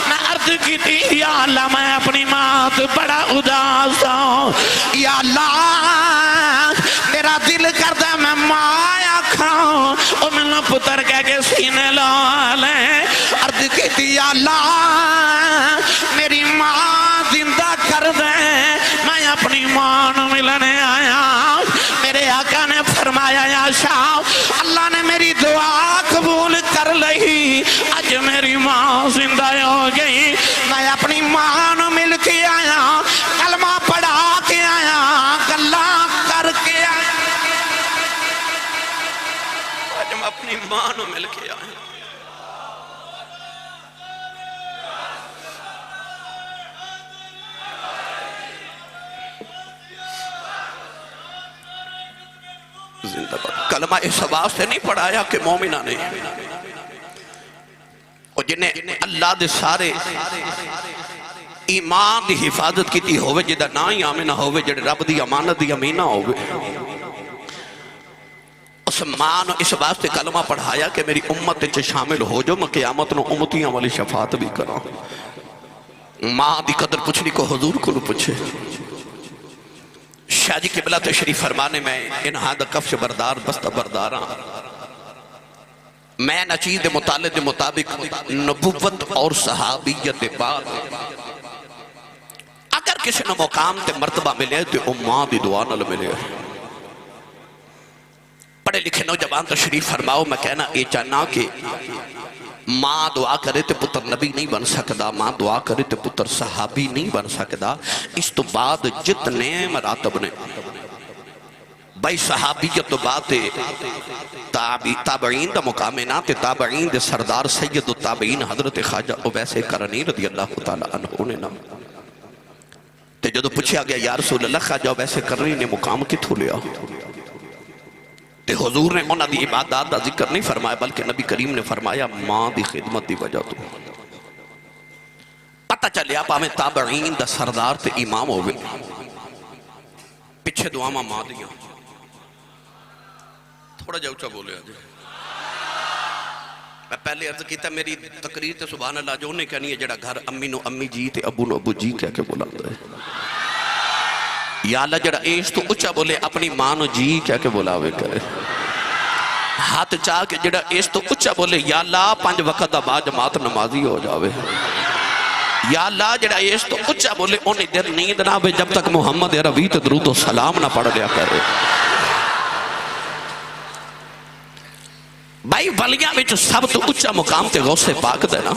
میں عرض کی تھی یا اللہ میں اپنی ماں تو بڑا اداس ہوں یا اللہ میرا دل کرتا میں ماں آکھاں او ملنا پتر کہہ کے سینے لالیں عرض کی تھی یا اللہ میری ماں زندہ کر دیں میں اپنی ماں نو ملنے آیا میرے آقا نے فرمایا یا شاہ اللہ نے میری دعا قبول کر لئی اج میری ماں زندہ ہو گئی میں اپنی ماں نو مل کے آیا کلمہ پڑھا کے آیا گلہ کر کے آیا آج میں اپنی ماں نو مل کے آیا زندہ باد کلمہ اس واسطے نہیں پڑھایا کہ مومنہ نے اور جنہیں اللہ دے سارے ایمان دی حفاظت کی تھی ہوئے جدہ نا ہی آمنہ ہوئے جڑے رب دی امانت دی امینہ ہوئے اس ماں نے اس واسطے کلمہ پڑھایا کہ میری امت چے شامل ہو جو میں قیامت نو امتیاں والی شفاعت بھی کرا ماں دی قدر پوچھنی کو حضور کو نو پوچھے شاہ جی قبلہ تشریف فرمانے میں انہا دا کفش بردار بستہ برداراں میں نچیز دے مطالعہ دے مطابق نبوت اور صحابیت دے بعد اگر کسی نے مقام تے مرتبہ ملے تو اماں دی دعا نہ ملے پڑھے لکھے نوجوان تشریف فرماؤ میں کہنا اے چاہنا کہ ماں دعا کرے تے پتر نبی نہیں بن سکدا ماں دعا کرے تے پتر صحابی نہیں بن سکدا اس تو بعد جتنے مراتب نے بھائی صحابیت تو بات تابعین دا مقامنا تے تابعین دے سردار سید التابعین حضرت خواجہ اویس کرنی رضی اللہ تعالیٰ عنہ نے نام تے جدو پوچھا گیا یا رسول اللہ خواجہ اویس کرنی نے مقام کتھو لیا تے حضور نے انہاں دی عبادات دا ذکر نہیں فرمایا بلکہ نبی کریم نے فرمایا ماں دی خدمت دی وجہ تو پتہ چلے آپ ہمیں تابعین دا سردار تے امام ہوئے پچھے دعا ماں دیا تھوڑا جا اچھا بولے آجے میں پہلے عرض کیتا میری تقریر تے سبحان اللہ جو انہیں کہنی ہے جڑا گھر امی نو امی جی تے ابو نو ابو جی کہہ کے بولا ہے یا اللہ جڑا ایش تو اچھا بولے اپنی ماں نو جی کہہ کے بولا ہوئے کرے ہاتھ چاہ کے جڑا ایش تو اچھا بولے یا اللہ 5 وقت با جماعت نمازی ہو جاوے یا اللہ جڑا ایش تو اچھا بولے انہیں دیر نیند نہ بے جب تک محمد عربی تے درود و سلام نہ پڑھ لیا کرے بھائی ولیاں میں جو سب تو اچھا مقام تے غوث پاک دینا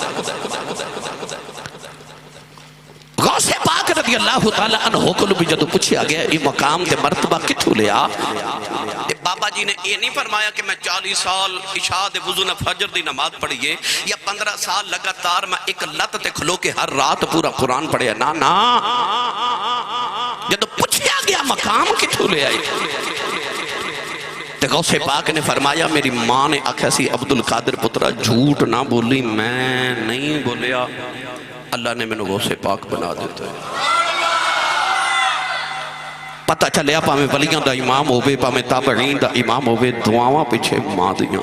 غوث پاک رضی اللہ تعالیٰ عنہ کو بھی جدو پوچھا گیا یہ مقام تے مرتبہ کتھو لیا بابا جی نے یہ نہیں فرمایا کہ میں 40 سال عشاء دے وضو نہ فجر دی نماز پڑھئیے یا 15 سال لگاتار میں ایک لت تے کھلو کے ہر رات پورا قرآن پڑھیا نا نا جدو پوچھا گیا مقام کتھو لیا تے غوث پاک نے فرمایا میری ماں نے آکھا سی عبدالقادر پترہ جھوٹ نہ بولی میں نہیں بولیا اللہ نے میں نے غوث پاک بنا دیتا ہے پتہ چلے آپ ہمیں ولیاں دا امام ہوئے ہمیں تابعین دا امام ہوئے دعاواں پیچھے ماں دیاں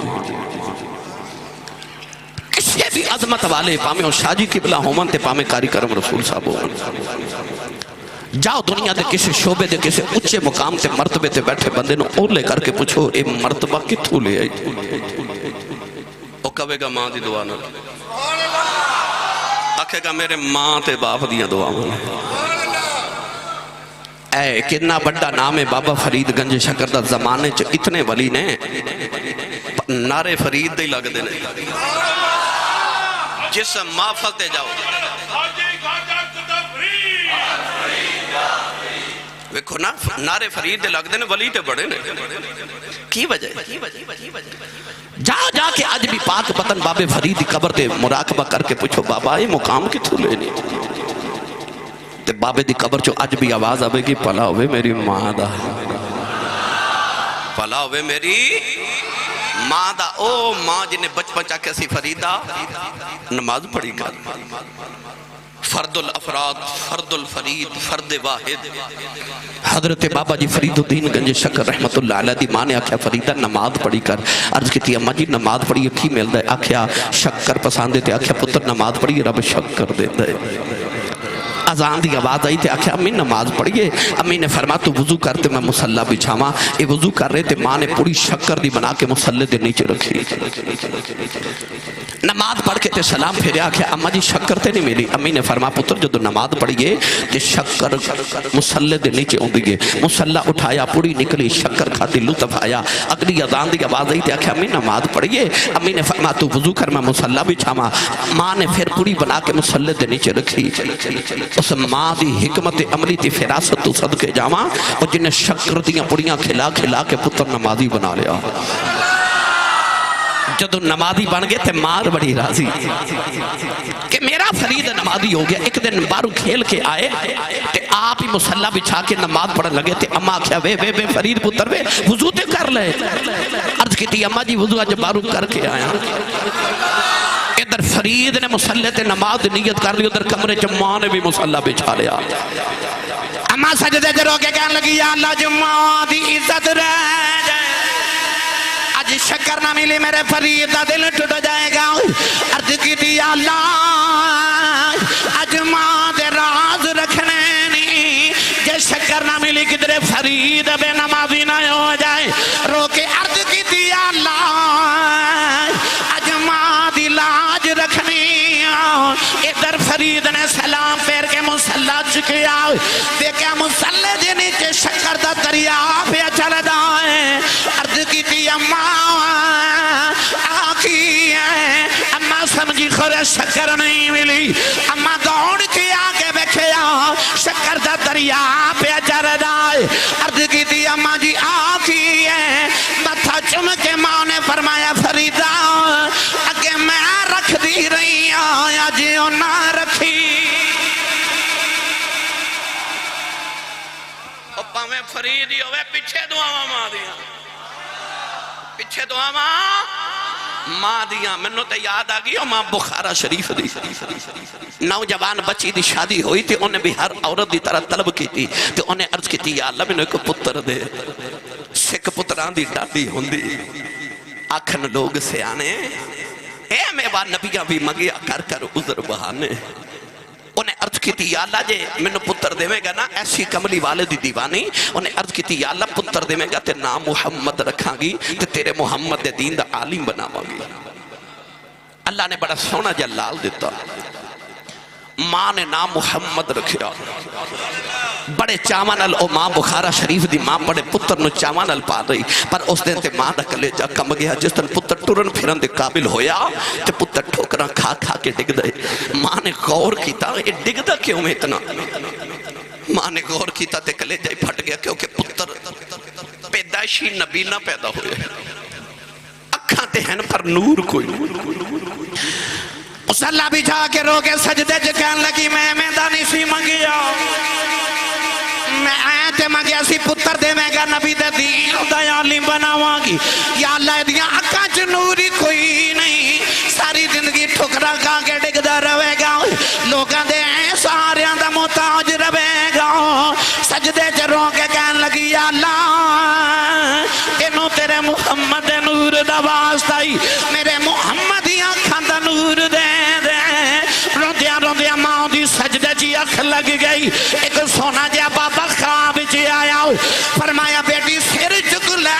کسی بھی عظمت والے پامے شاہ جی قبلہ ہومن تے پامے کاری کرم رسول صاحب ہومن جاؤ دنیا دے کسی شعبے دے کسی اچھے مقام تے مرتبے تے بیٹھے بندے نو اور لے کر کے پوچھو اے مرتبہ کتھو لے آئی او کہے گا ماں دی دعا نہ آکھے گا میرے ماں تے باپ دیا دعا اے کتنا بڑا نام ہے بابا فرید گنج شکردہ زمانے چ اتنے ولی نے نعرے فرید دے لگ دینے جس محفل تے جاؤ ویکھو نا نعرے فرید دے لگ دینے ولی تے بڑے نے کی وجہ جا کے آج بھی پاک بطن بابے فرید دی قبر تے مراقبہ کر کے پوچھو بابا یہ مقام کی تھولے نہیں تے بابے دی قبر چو اج بھی آواز آوے گی پلا ہوئے میری ماں دا، پلا ہوئے میری ماں دا، او ماں جنہیں بچپن چاکے سی فریدہ نماز پڑھی کر، فرد الافراد، فرد الفرید، فرد واحد۔ حضرت بابا جی فرید الدین گنج شکر رحمت اللہ علیہ دی ماں نے آکھیا فریدہ نماز پڑھی کر، عرض کی تھی اماں جی نماز پڑھی کی ملدا ہے؟ آکھیا شکر پساندے تے، آکھیا پتر نماز پڑھی رب شکر دیتا ہے۔ اذان دی آواز آئی تے آکھیا امی نماز پڑھئے، امی نے فرما تو وضو کرتے میں مسلح بچھاواں، اے وضو کر رہے تے ماں نے پوری شکر دی بنا کے مسلح دے نیچے رکھی، نماز پڑھ کے تے سلام پھیرے، آکھیا اماں جی شکر تے نہیں ملی، امی نے فرما پتر جدو نماز پڑھئے تے شکر مسلح دے نیچے ہوں دیئے، مسلح اٹھایا پوری نکلی، شکر کھاتی لطف آیا، اگلی اذان دی آواز آئی تے آکھیا امی نماز پڑھئے، امی نے فرما تو وضو کر میں مسلح بچھاواں، ماں نے پھر پوری بنا کے مسلح دے نیچے رکھی۔ اس ماں دی حکمت عملی تی فراست تو صدقے جاواں، اور جنہیں شکر دیاں پڑیاں کھلا کھلا کے پتر نمازی بنا لیا۔ جدو نمازی بن گئے تھے ماں بڑی راضی کہ میرا فرید نمازی ہو گیا۔ ایک دن بارو کھیل کے آئے تے آپ ہی مسلح بچھا کے نماز پڑھن لگے تھے، اماں کیا وے فرید پتر وے وضو تے کر لے، عرض کی تھی اماں جی وضو آج بارو کر کے آیا۔ ادھر فرید نے مسلح تے نماز نیت کر لی، ادھر کمرے جمعہ نے بھی مسلح بچھا لیا۔ اماں سجدے جرو کے کہنے لگی یا اللہ جمعہ دی عزت رہ جائے، آج شکر نہ ملی میرے فرید دا دل ٹوٹ جائے گا۔ عرض کی تھی یا اللہ آج ماں دے راز رکھنے نہیں، جے شکر نہ ملی کدھر فرید بے نمازی نہ ہو جائے۔ رو کے عرض کی تھی یا اللہ آج ماں دی لاج رکھنی، ادھر فرید نے سلام پھیر کے مسلح چکیا، دیکھا مسلح دے نیچے شکر دا دریا پہ چل دائے۔ عرض کی تھی اماں آکی ہے، اماں سمجھی خورے شکر نہیں ملی، اماں دوڑ کے آگے بیکھیا شکر دا دریا پہ چل دائے۔ عرض کی تھی اماں جی آکی ہے، متھا چم کے ماں نے فرمایا فریدہ اگے میں رکھ دی رہی آیا جیو نہ رکھی، اوپا میں فریدی ہوئے پیچھے دعاواں ماں دیا، پیچھے دعاواں ماں دیا۔ منو تے یاد آگئی ماں بخارا شریف دی نوجوان بچی دی شادی ہوئی تھی، انہیں بھی ہر عورت دی طرح طلب کی تھی، تو انہیں عرض کی تھی یا اللہ میں نے ایک پتر دے، سکھ پتران دی ڈاڈی ہوندی، آکھن لوگ سے آنے اے میں با نبیاں بھی مگیا کر کر عذر بہانے۔ انہیں عرض کی تھی یا اللہ جے منو پتر دے میں گا نا، ایسی کملی والدی دیوانی، انہیں عرض کی تھی یا اللہ پتر دے میں گا تے نام محمد رکھاں گی، تے تیرے محمد دے دین دا عالم بناواں گی۔ اللہ نے بڑا سونا جلال دیتا، ماں نے نام محمد رکھیا، بڑے چاوانل او ماں بخارا شریف دی ماں بڑے پتر نو چاوانل پا رہی، پر اس دن تے ماں دا کلیجہ کم گیا۔ جس دن پتر ٹورن پھرن دے قابل ہویا تے پتر ٹھوکران کھا کھا کے ڈگ دے۔ ماں نے غور کیتا یہ ڈگ دا کیوں میں اتنا، ماں نے غور کیتا تے کلیجہ ہی پھٹ گیا، کیونکہ پتر پیدائشی نبی نہ پیدا ہوئے، اکھاں تے ہیں پر نور کوئی مسلح بچھا کے رو کے سجدے جکان لگی میں دانی سی منگیا، میں آیتے منگیا سی پتر دے میں گا نبی دے دین دا عالم بناواں گی۔ یا اللہ دیاں اکھاں چ نوری کوئی نہیں، ساری زندگی ٹھکرا کھا کے ڈگدا رہے گا، لوگاں دے ساریاں دا محتاج رہے گا۔ سجدے چ رو کے کہن لگی یا اللہ اینو تیرے محمد نور دا واسطہ ہی میرے محمد دی اکھاں دا نور دے روندیاں روندیاں ماں دی سجدے جی اکھ لگ گئی۔ ایک سونا جا بابا خواب جی آیا، فرمایا بیٹی سر چک لے،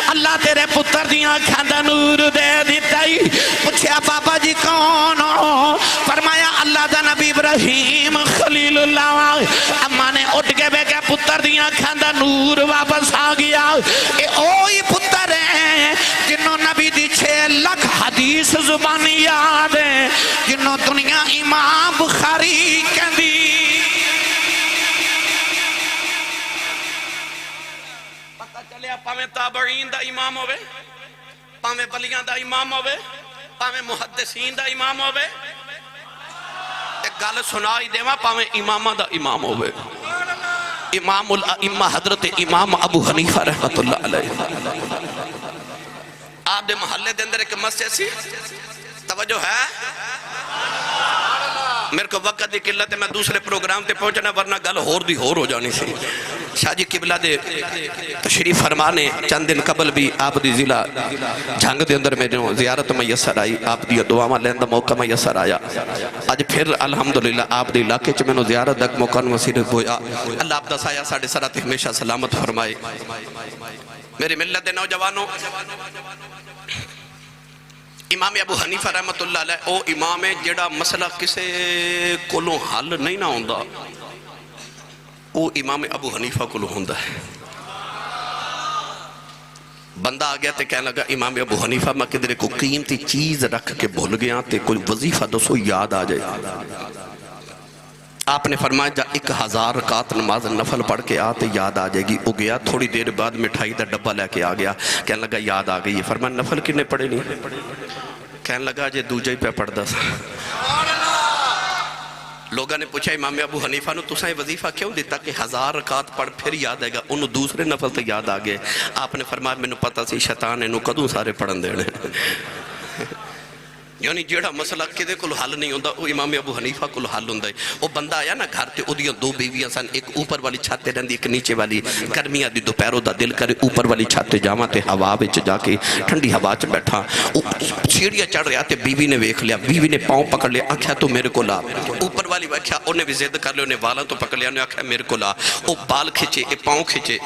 اللہ تیرے پتر دیاں اکھاں دا نور دے دیتا ہی۔ پوچھیا بابا جی کون ہو؟ فرمایا اللہ دا نبی ابراہیم خلیل اللہ۔ اماں نے اٹھ کے بے کہ پتر دیاں اکھاں دا نور واپس آ گیا۔ اے اوہی پتر ہے جنہوں نبی دی 6 لاکھ حدیث زبانی یاد ہے، جنہوں دنیا امام بخاری کہندی۔ پتہ چلیا پاویں تابعین دا امام ہوئے، پاویں ولیاں دا امام ہوئے، پاویں محدثین دا امام ہوئے، گل سنا ہی دیواں پاویں امامہ دا امام ہوئے امام الائمہ حضرت امام ابو حنیفہ رحمت اللہ علیہ آپ دے محلے دے اندر ایک مسجد سی توجہ ہے میرے کو وقت دی قلت ہے میں دوسرے پروگرام تے پہنچنا ورنہ گل ہور ہو جانی سی شاہ جی قبلہ دے تشریف فرمانے چند دن قبل بھی آپ دی ضلع جھنگ دے اندر میں جو زیارت میسر آئی آپ دی دعا لین دا موقع میسر آیا آج پھر الحمدللہ آپ دی علاقے چ میں زیارت دک موقع نصیب ہویا اللہ آپ دا سایہ ساڑھے سرات ہمیشہ سلامت فرمائے میری ملت دے نوجوانوں امام ابو حنیفہ رحمت اللہ علیہ او امام ہے جڑا مسئلہ کسے کولوں حل نہیں نہ ہوندا او امام ابو حنیفہ کولوں ہوندا ہے بندہ آگیا تے کہنے لگا امام ابو حنیفہ میں کدھرے کو قیمتی چیز رکھ کے بھول گیا تے کوئی وظیفہ دسو یاد آ جائے آپ نے فرمایا جا 1000 رکعت نماز نفل پڑھ کے آتے یاد آ جائے گی وہ گیا تھوڑی دیر بعد مٹھائی دا ڈبہ لے کے آ گیا کہنے لگا یاد آ گئی ہے فرمایا نفل کنے پڑھے نہیں کہنے لگا جے دوجہ ہی پہ پڑھ دا سا لوگاں نے پوچھا امام ابو حنیفہ نو تسائیں وظیفہ کیوں دیتا کہ 1000 رکعت پڑھ پھر یاد آئے گا انہوں دوسرے نفل تو یاد آ گئے آپ نے فرمایا میں نے پتا سی شیطان انہوں کدوں سارے پڑھن دینے یعنی جیڑا مسئلہ کدے کل حل نہیں ہوندہ وہ امام ابو حنیفہ کل حل ہوندہ ہے وہ بندہ آیا نا گھر تے ادھیاں 2 بیویاں سن ایک اوپر والی چھاتے رہن دی ایک نیچے والی گرمیاں دی دوپہروں دا دل کرے اوپر والی چھاتے جاواں تے ہوا وچ جا کے ٹھنڈی ہوا چ بیٹھا سیڑھیاں چڑھ رہا تے بیوی نے ویکھ لیا بیوی نے پاؤں پکڑ لیا آکھیا تو میرے کو لا اوپر والی ویکھیا انہیں بھی ضد کر لیا انہیں والاں تو پکڑ لیا انہیں آکھیا میرے کو لا وہ بال کھچے پاؤں کھچے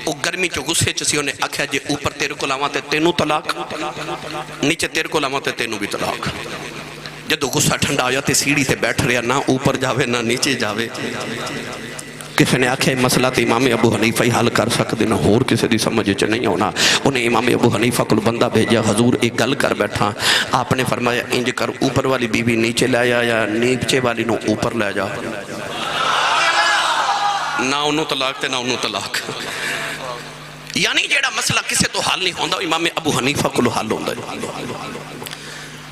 وہ گرمی چو غصے چ سی انہیں آکھیا جے اوپر تیرے کو لاواں تے تینوں طلاق نیچے تیرے کو لاواں تے تینوں بھی طلاق جدو غصہ ٹھنڈا آیا تے سیڑھی تے بیٹھ رہا نہ اوپر جاوے نہ نیچے جاوے کسی نے آکھے مسئلہ تے امام ابو حنیفہ ہی حل کر سکتے نہ اور کسی دی سمجھ چ نہیں ہونا انہیں امام ابو حنیفہ کو بندہ بھیجا حضور ایک گل کر بیٹھا آپ نے فرمایا انج کر اوپر والی بیوی نیچے لے آیا یا نیچے والی نو اوپر لے جا نہ انہوں طلاق تے نہ انہوں طلاق یعنی جیڑا مسئلہ کسی تو حل نہیں ہوندہ امام ابو حنیفہ کو حل ہوندہ ہے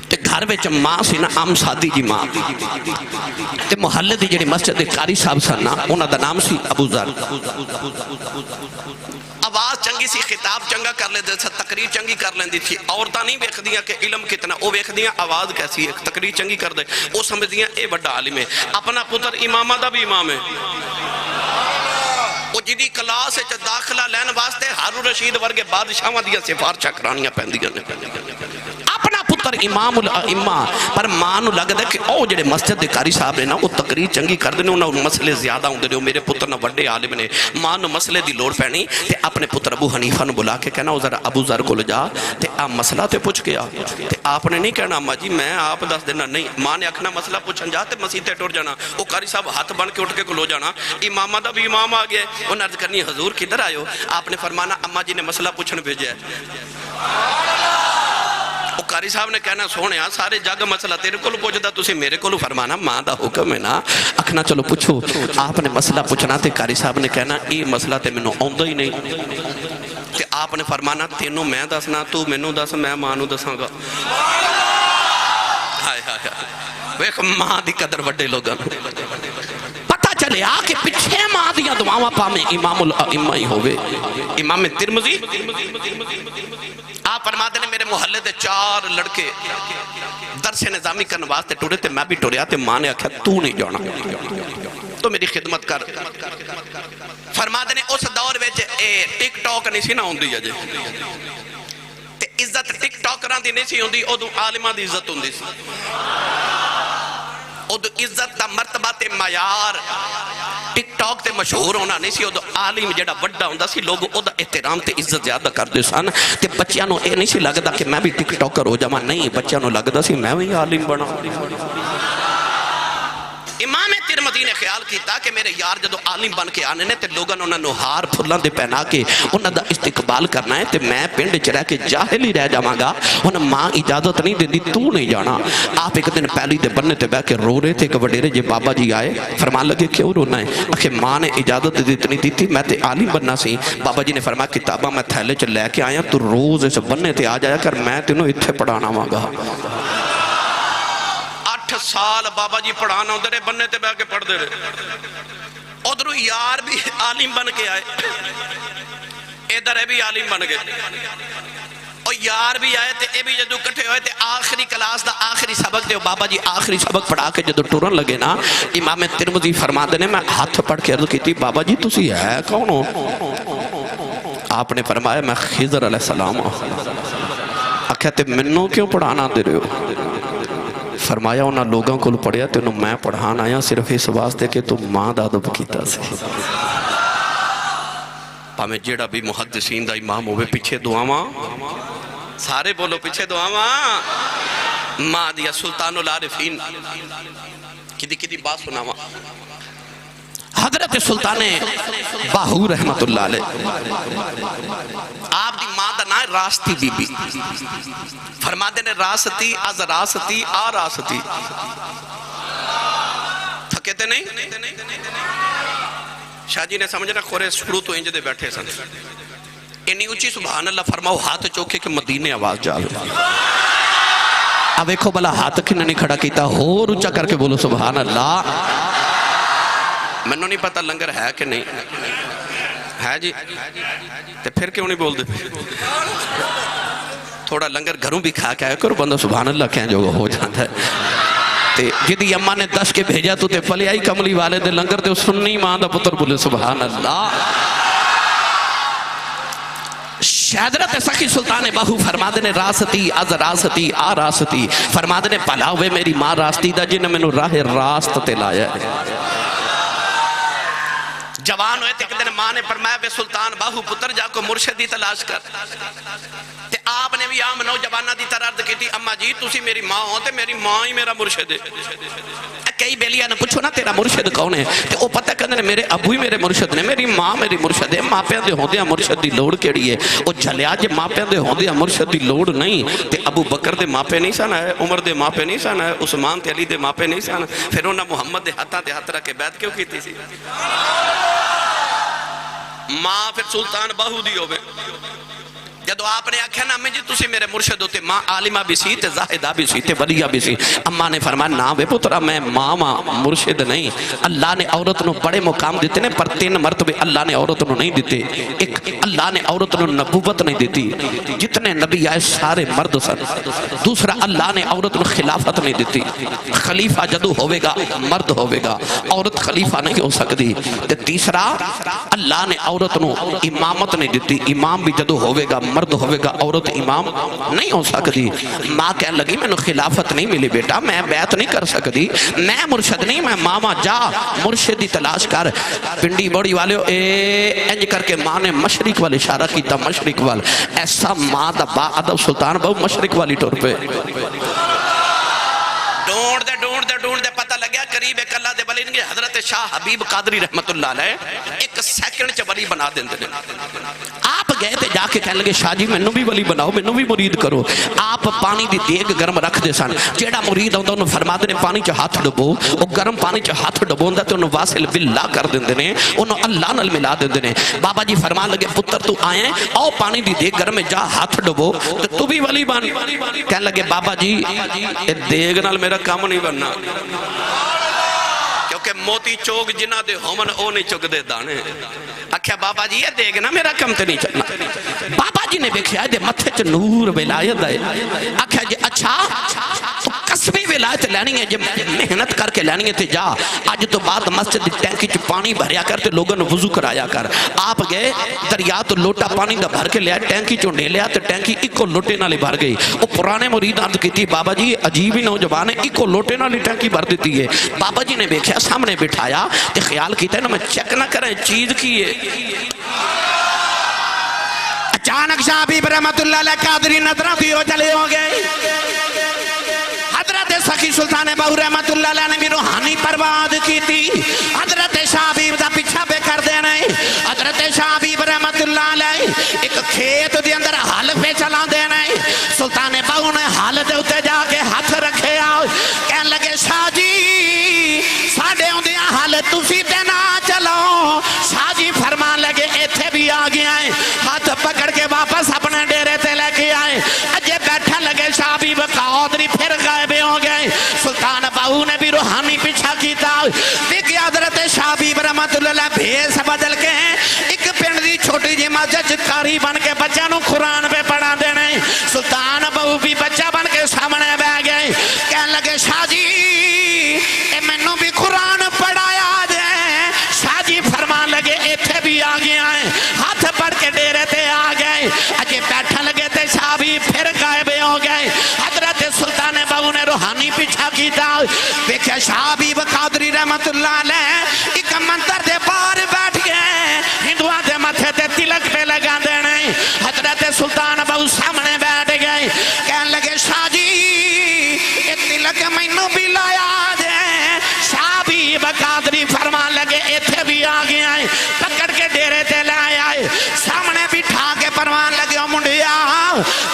تے گھر وچ ماں سی نا عام سادی جی ماں تے محلے دی جڑی مسجد دے قاری صاحب سن نا انہاں دا نام سی ابو ذر آواز چنگی سی خطاب چنگا کر لیندے سی تقریر چنگی کر لیندی تھی عورتاں نہیں ویکھدیاں کہ علم کتنا او ویکھدیاں آواز کیسی ہے تقریر چنگی کر دے او سمجھدیاں اے بڑا عالم ہے اپنا پتر امامہ دا بھی امام ہے وہ جدی کلاس ہے داخلہ لین واسطے ہارون رشید ورگے بادشاہاں دیا سفارشاں کرانیاں پہندیاں نے اپنا پتر امام الائمہ پر مانو لگ دے کہ او جڑے مسجد دے قاری صاحب نے نا وہ تقریر چنگی کر دینے انہوں مسئلے زیادہ ہوں دے میرے پتر نا وڈے عالم نے مانو مسئلے دی لوڑ پہنی تے اپنے پتر ابو حنیفہ نو بلا کے کہنا او ذرا ابو ذر کو لجا تے آپ مسئلہ تے پوچھ گیا تے آپ نے نہیں کہنا اما جی میں آپ دس دینا نہیں ماں نے اکھنا مسئلہ پوچھن جا تے مسیح تے ٹور جانا وہ قاری صاحب ہاتھ بن کے اٹھ کے کلو جانا امامہ دا بھی امام آ گیا انہوں عرض کرنی حضور کدھر آئے ہو آپ نے فرمانا اما جی نے مسئلہ پوچھن بھیجا ہے وہ قاری صاحب نے کہنا سونے سارے جگ مسئلہ تیرے کو پوچھتا تسی میرے کو فرمانا ماں دا حکم ہے نا اکھنا چلو پوچھو آپ نے مسئلہ پوچھنا تے قاری صاحب نے کہنا یہ مسئلہ تے میں نو آؤندہ ہی نہیں تے آپ نے فرمانا تینوں میں دسنا تو میں نو دس میں ماں نو دساں گا ہائے ہائے ویک ماں دی قدر وڈے لوگاں پتہ چلے آکے پچھے ماں دیا دعاواں پامیں امام الائمہ ہی ہوئے امام ترمذی آپ فرماتے ہیں میرے محلے دے 4 لڑکے درس نظامی کرنے واسطے ٹورے تے میں بھی ٹورے آتے ماں نے آکھا تو نہیں جانا تو میری خدمت کر فرماتے ہیں اس دور ویچ ٹک ٹاک نہیں سی نہ ہوندی جے تے عزت ٹک ٹاکران دی نہیں سی ہوندی ادو عالمہ دی عزت ہوندی سی ادو عزت دا مرتبہ تے معیار ٹک ٹاک تے مشہور ہونا نہیں سی ادو عالم جڑا وڈا ہوندہ سی لوگ او دا احترام تے عزت زیادہ کر دے سن تے بچیاں نو اے نہیں سی لگدا کہ میں بھی ٹک ٹاکر ہو جاواں نہیں بچیاں نو لگدا سی میں بھی عالم بنا امام ترمذی نے خیال کیتا کہ میرے یار جدو عالم بن کے آنے نے تے لوگاں نے انہاں نو ہار پھلاں دے پہنا کے انہاں دا استقبال کرنا ہے تے میں پنڈ چ رہ کے جاہل ہی رہ جاواں گا انہاں ماں اجازت نہیں دیندی تو نہیں جانا آپ ایک دن پہلی دے بننے تے بیٹھ کے رو رہے تھے کہ وڈیرے جے بابا جی آئے فرمان لگے کیوں رونا ہے اکھے ماں نے اجازت اتنی دی تھی میں تے عالم بننا سی بابا جی نے فرمایا کتاباں میں تھیلے چ لے کے آیا تو روز اس بننے تے آ جایا کر میں تینوں ایتھے پڑھانا واں گا 8 سال بابا جی پڑھانا ادھر بننے تے بہ کے پڑھ دے رہے ادھر یار بھی عالم بن کے آئے ادھر بھی عالم بن گئے اور یار بھی آئے تے اے بھی جدو کٹھے ہوئے تے آخری کلاس دا آخری سبق دے بابا جی آخری سبق پڑھا کے جدو ٹورن لگے نا امام ترمذی فرما دینے میں ہاتھ پڑھ کے عرض کی تھی بابا جی تسی ہے کون ہو آپ نے فرمایا میں خضر علیہ السلام کہتے منوں کیوں پڑھانا دے رہے ہو فرمایا انہاں لوگوں کو پڑھیا تے انہوں میں پڑھانا آیا صرف اس واسطے کہ تو ماں دادب کیتا سے پامیں جیڑا بھی محدثین دا امام ہوئے پیچھے دعاواں سارے بولو پیچھے دعاواں ماں دیا سلطان العارفین کدی بات سناواں حضرت سلطان باہو رحمت اللہ علیہ آپ دی ماں دا نام راستی بی بی فرما دینے راستی از راستی آ راستی تھکیتے نہیں شاہ جی نے سمجھنا خورے شروع تو انج دے بیٹھے سن انہی اچھی سبحان اللہ فرماؤ ہاتھ چوکے کہ مدینے آواز جال اب ایکھو بلا ہاتھ کھنے نہیں کھڑا کیتا ہو رچا کر کے بولو سبحان اللہ میں نے نہیں پتا لنگر ہے کہ نہیں ہے جی تے پھر کیوں نہیں بول دے تھوڑا لنگر گھروں بھی کھا کے آئے کرو بندہ سبحان اللہ کہیں جو ہو جاتا ہے تے جدی اممہ نے دس کے بھیجا تو تے پلی آئی کملی والے دے لنگر دے سننی ماں دا پتر بولے سبحان اللہ حضرت سخی سلطان باہو فرما دینے راستی از راستی آ راستی فرما دینے پلا ہوئے میری ماں راستی دا جن میں نو راہ راست تے لایا ہے جوان ہوئے تھے کہ دن ماں نے فرمایا بے سلطان باہو پتر جا کو مرشدی تلاش کر تے آپ نے بھی عام نوجوانہ دی طرح کی تھی اماں جی تسی میری ماں ہو تے میری ماں ہی میرا مرشد ہے کئی بیلیاں نے پوچھو نا تیرا مرشد کون ہے تے او پتہ کہنے میرے ابو ہی میرے مرشد نے میری ماں میری مرشد ہے ماں پیاں دے ہوندیاں مرشد دی لوڑ کیڑی ہے او جھلیا جے ماں پیاں دے ہوندیاں مرشد دی لوڑ نہیں تے ابو بکر دے ماں پہ نہیں سن ہے عمر دے ماں پہ نہیں سن ہے عثمان تے علی دے ماں پہ نہیں سن پھر انہاں محمد دے ہتھاں تے ہتھ رکھ کے بیعت کیوں کیتی سی ماں پھر سلطان باہو دی ہوئے جدو آپ نے آکھا نا امی جی تسی میرے مرشد ہوتے ماں عالمہ بھی سی تے زاہدہ بھی سی تے ولیہ بھی سی اماں نے فرمایا نا بے پترہ میں ماں مرشد نہیں اللہ نے عورت نو بڑے مقام دیتے نے پر 3 مرتبے اللہ نے عورت نو نہیں دیتے ایک اللہ نے عورت نو نبوت نہیں دیتی جتنے نبی آئے سارے مرد سن دوسرا اللہ نے عورت نو خلافت نہیں دیتی خلیفہ جدو ہوئے گا مرد ہوئے گا عورت خلیفہ نہیں ہو سکتی تے تیسرا اللہ نے عورت نو امامت نہیں دیتی امام بھی جدو ہوئے گا مرد ہوئے گا عورت امام نہیں ہو سکتی ماں کہنے لگی میں نے خلافت نہیں ملی بیٹا میں بیعت نہیں کر سکتی میں مرشد نہیں میں ماما جا مرشدی تلاش کر پنڈی بڑی والے انج کر کے ماں نے مشرق والے اشارہ کیتا مشرق وال ایسا ماں دا با ادب سلطان بہو مشرق والی ٹور پہ ڈھونڈ دے پتہ لگیا قریب ایک اللہ دے ولی نے حضرت شاہ حبیب قادری رحمت اللہ علیہ ایک سیکنڈ چ ولی بنا دیندے آپ گئے تے جا کے کہنے لگے شاہ جی مینوں بھی ولی بناؤ مینوں بھی مرید کرو آپ پانی دی دیگ گرم رکھ دے سن جیڑا مرید ہوندا انہوں فرما دے پانی چ ہاتھ ڈبو او گرم پانی چ ہاتھ ڈبوندا تے انہوں واصل باللہ کر دیندے نے انہوں اللہ نال ملا دیندے نے بابا جی فرمان لگے پتر تو آئے او پانی دی دیگ گرم میں جا ہاتھ ڈبو تو بھی ولی بن کہنے لگے بابا جی اے دیگ نال میرا کام نہیں بننا کیونکہ موتی چوک جنہ دے ہومن او نہیں چک دے دانے اکھیا بابا جی یہ دیکھ نا میرا کم تے نہیں چلنا بابا جی نے دیکھا دے متھے چ نور ولایت ہے اکھیا جی اچھا تو قصبی ولایت لینی ہے جب محنت کر کے لینی ہے تے جا آج تو بعد مسجد ٹینکی چ پانی بھریا کر تے لوگوں نے وضو کرایا کر آپ گئے دریا تو لوٹا پانی دا بھر کے لیا ٹینکی چوں ڈھیلیا تے ٹینکی ایکو لوٹے نال بھر گئی او پرانے مرید عرض کیتی بابا جی عجیب ہی نوجوان ہے ایکو لوٹے نال ٹینکی بھر دیتی ہے بابا جی نے دیکھا سامنے بٹھایا تے خیال کیتا ہے نا میں چیک نہ کریں چیز کی ہے اچانک شاہ حبیب رحمت اللہ علیہ قادری نظرہ بھی ہو چلے ہو گئے حضرت سخی سلطان باہو رحمت اللہ علیہ نے بھی روحانی پرواد کی تھی حضرت شاہ حبیب دا پیچھا بے کر دینے حضرت شاہ حبیب رحمت اللہ علیہ ایک کھیت دے اندر حال پہ چلا دینے سلطان باہو نے حال دے اتے جا کے ہاتھ رکھے آؤ کہنے لگے شاہ جی ساڑھے ہوندیاں حال تسی تے نہ چلو شاہ جی فرمان لگے ایتھے بھی آگے آئے ہاتھ پکڑ کے واپس اپنے ڈیرے تے لے کے آئے اجے بیٹھا لگے شاہ حبیب قادری پھر غائب ہو گئے سلطان باہو بہو نے بھی روحانی پیچھا کیتا دیکھ حضرت شاہ حبیب رحمت اللہ بھیس بدل کے ایک پنڈ دی چھوٹی جی مسجد کاری بن کے بچہ نو قرآن پہ پڑھا دینے سلطان بہو بھی بچہ بن کے سامنے بہ گئے کہنے لگے شاہ جی اے مینوں بھی قرآن پڑھایا دے شاہ جی فرمان لگے ایتھے بھی آ گیا ہے ہاتھ پڑھ کے ڈیرے تے آ گئے اجے بیٹھا لگے تے شاہ بھی پھر غائب ہو گئے حضرت سلطان بہو نے روحانی پیچھا کیتا دیکھا شاہ حبیب قادری رحمت اللہ علیہ ایک منتر دے باہر بیٹھ گئے ہندوان دے ماتھے تے تلک پہ لگا دینے حضرت سلطان بہو سامنے بیٹھ گئے کہنے لگے شاہ جی یہ تلک مینوں بھی لایا دے شاہ حبیب قادری فرمان لگے ایتھے بھی آ گیا ہے پکڑ کے ڈیرے تے لایا ہے سامنے بٹھا کے فرمان لگے او منڈیا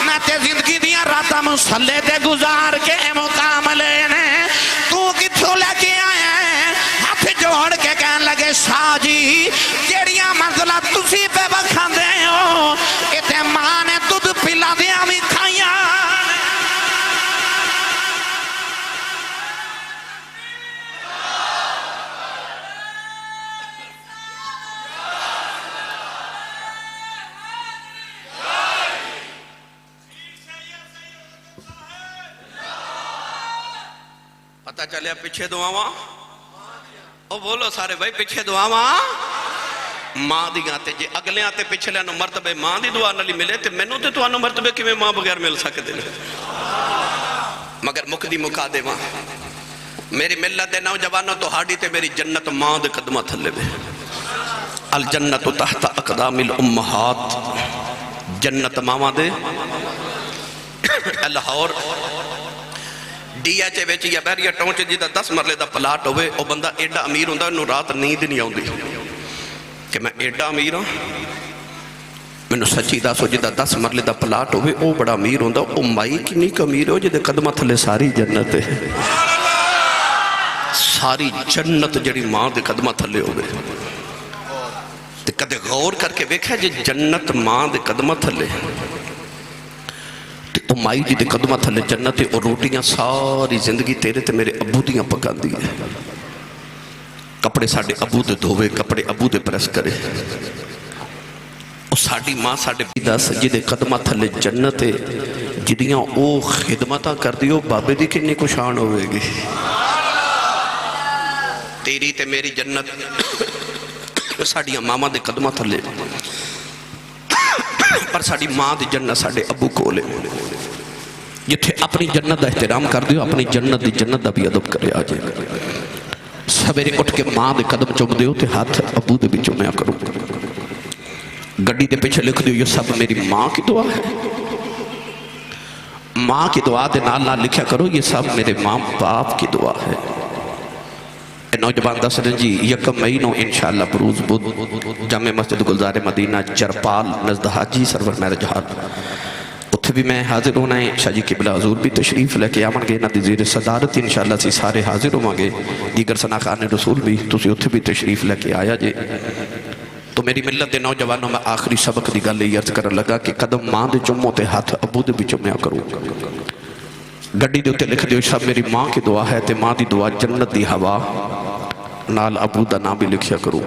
میں تے زندگی دیا راتا مسلے تے گزار کے مقام لینے تو کتھوں لے کے آئے ہیں ہاتھ جوڑ کے کہنے لگے شاہ جی جیڑیاں منزلہ تسی پہ بکھا دے ہو ایتے ماں نے دودھ پلا دیا بھی کھائیاں پتہ چلے پیچھے دعاواں او بولو سارے بھائی پیچھے دعاواں ماں دی گاتے جے اگلے آتے پچھلے نو مرتبے ماں دی دعا نلی ملے تے مینوں تے تو مرتبے کی میں ماں بغیر مل سکتے ہیں مگر مکدی مکا دے ماں میری ملت دے نوجوانوں تو ہاڑی تے میری جنت ماں دے قدمہ تھلے بے الجنت تحت اقدام الامہات جنت ماما دے لاہور ڈی ایچ اے وچ یا بیریا ٹاؤن چ جدا 10 مرلے دا پلاٹ ہوئے او بندہ ایڈا امیر ہوندا انہوں رات نیند نہیں آوندی کہ میں ایڈا امیر ہوں میں سچی دسو جدا 10 مرلے دا پلاٹ ہوئے او بڑا امیر ہوندا او مائی کنی کا امیر ہو جدے قدمہ تھلے ساری جنت ہے ساری جنت جڑی ماں دے قدمہ تھلے ہوئے تے کدے غور کر کے ویکھا جے جنت ماں دے قدمہ تھلے تو مائی جی دے قدمہ تھلے جنت اور روٹیاں ساری زندگی تیرے تے میرے ابو دیاں پکا دی ہے کپڑے ساڑھے ابو دے دھوے کپڑے ابو دے پریس کرے اور ساڑھی ماں ساڑھے بیدہ سجی دے قدمہ تھلے جنت جدیاں او خدمتہ کر دیو بابے دی کنی کو شان ہوئے گی تیری تے میری جنت ساڑھیاں ماما دے قدمہ تھلے پر ساڑھی ماں دی جنت ساڑھے ابو کولے جتھے اپنی جنت دا احترام کر دیو اپنی جنت دی جنت دا بھی ادب کرے آجے سویرے اٹھ کے ماں دے قدم چوم دیو تے ہاتھ ابو دے بھی چومیا کرو گڑی دے پیچھے لکھ دیو یہ سب میری ماں کی دعا ہے ماں کی دعا دے نال نال لکھیا کرو یہ سب میرے ماں باپ کی دعا ہے نوجوان دس رہے جی یکم مہینوں انشاءاللہ بروز بود جامع مسجد گلزار مدینہ جرپال نزد حاجی سرور میرج ہاتھ اتھے بھی میں حاضر ہونا ہے شاہ جی قبلہ حضور بھی تشریف لے کے آمن گے نا دی زیر صدارت انشاءاللہ سی سارے حاضر ہوں گے دیگر سناخان رسول بھی تسی اتھے بھی تشریف لے کے آیا جے تو میری ملت دے نوجوانوں میں آخری سبق دی گل یرز کرن لگا کہ قدم ماں دے چموں تے ہاتھ ابو دے بھی چمیا کروں گڑی دے اتے لکھ دیو سب میری ماں کی دعا ہے تے ماں دی دعا جنت دی ہوا نال ابو دا نام بھی لکھیا کروں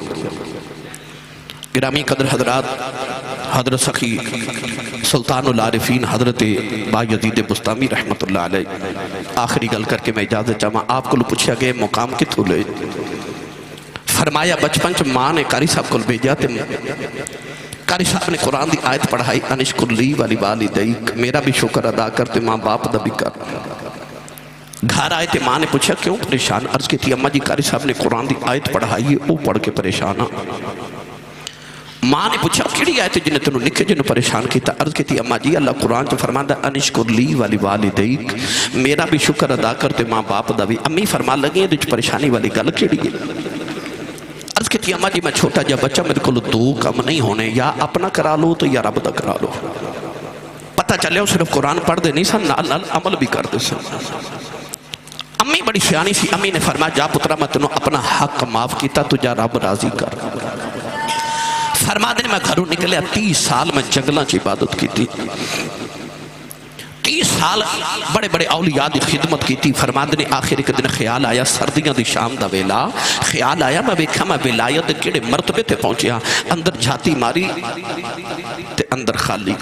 گرامی قدر حضرات حضرت سخی سلطان العارفین حضرت با یزید بستامی رحمت اللہ علیہ آخری گل کر کے میں اجازت چاہاں آپ کو پوچھا گئے مقام کتھو لے فرمایا بچپن چ ماں نے قاری صاحب کو بھیجا تے قاری صاحب نے قرآن دی آیت پڑھائی انشکر لی والی والدیک میرا بھی شکر ادا کرتے ماں باپ دا بھی کر گھر آئے تے ماں نے پوچھا کیوں پریشان عرض کی تھی اماں جی قاری صاحب نے قرآن دی آیت پڑھائی ہے وہ پڑھ کے پریشان ماں نے پوچھا کیڑی آیت جنہیں تنہوں نکھے جنہوں پریشان کیتا عرض کی تھی اماں جی اللہ قرآن جو فرماندہ انشکر لی والی والدیک میرا بھی شکر ادا کرتے ماں باپ دا بھی امی فرما لگے ہیں پریشانی والی گل کیڑی ہے عرض کی تھی اماں جی میں چھوٹا جا بچہ میرے کو دو کم نہیں ہونے یا اپنا کرا لو تو یا رب دا کرا لو پتہ چلے ہو صرف قرآن پڑھ دے نہیں سن نال نال عمل بھی کر دے سن امی بڑی شیانی سی امی نے فرمایا جا پترا میں تنہوں اپنا حق معاف کیتا تو جا رب راضی کر فرما دے میں گھروں نکلے 30 سال میں جنگلہ چی عبادت کی تھی 30 سال بڑے بڑے اولیاء دی خدمت کی تھی. فرماندے نے آخر ایک دن خیال آیا سردیاں دی شام دا ویلا, خیال آیا میں ویکھاں میں ولایت دے کیڑے مرتبے تے پہنچیا. اندر جھاتی ماری تے اندر خالی,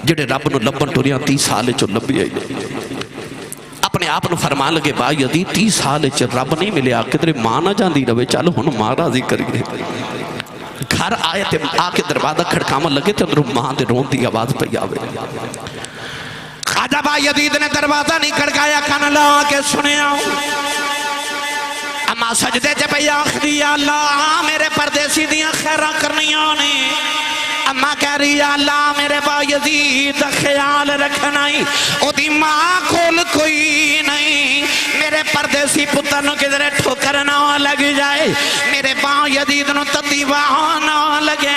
جڑے رب نو لبن ٹریاں 30 سال چو لبیا ہی نہیں. اپنے آپ نو فرمان لگے با یزید 30 سال چ رب نہیں ملیا, کدھر ماں نہ جاندی رہے, چل ہن ماں راضی کریے. گھر آئے تے آ کے دروازہ کھڑکاون لگے تے اندروں ماں دے رون دی آواز پئی آوے. خواجہ با یزید نے دروازہ نہیں کھڑکایا, کان لا کے سنیا. اما سجدے چ پئی آکھدی یا اللہ میرے پردیسی دیاں خیراں کرنیاں نے. اما کہہ رہی یا اللہ میرے با یزید دا خیال رکھنا ہی, او دی ماں کول کوئی نہیں, میرے پردیسی پتر نو کدھر ٹھوکر نہ لگ جائے, میرے با یزید نو تدیواں نہ لگے.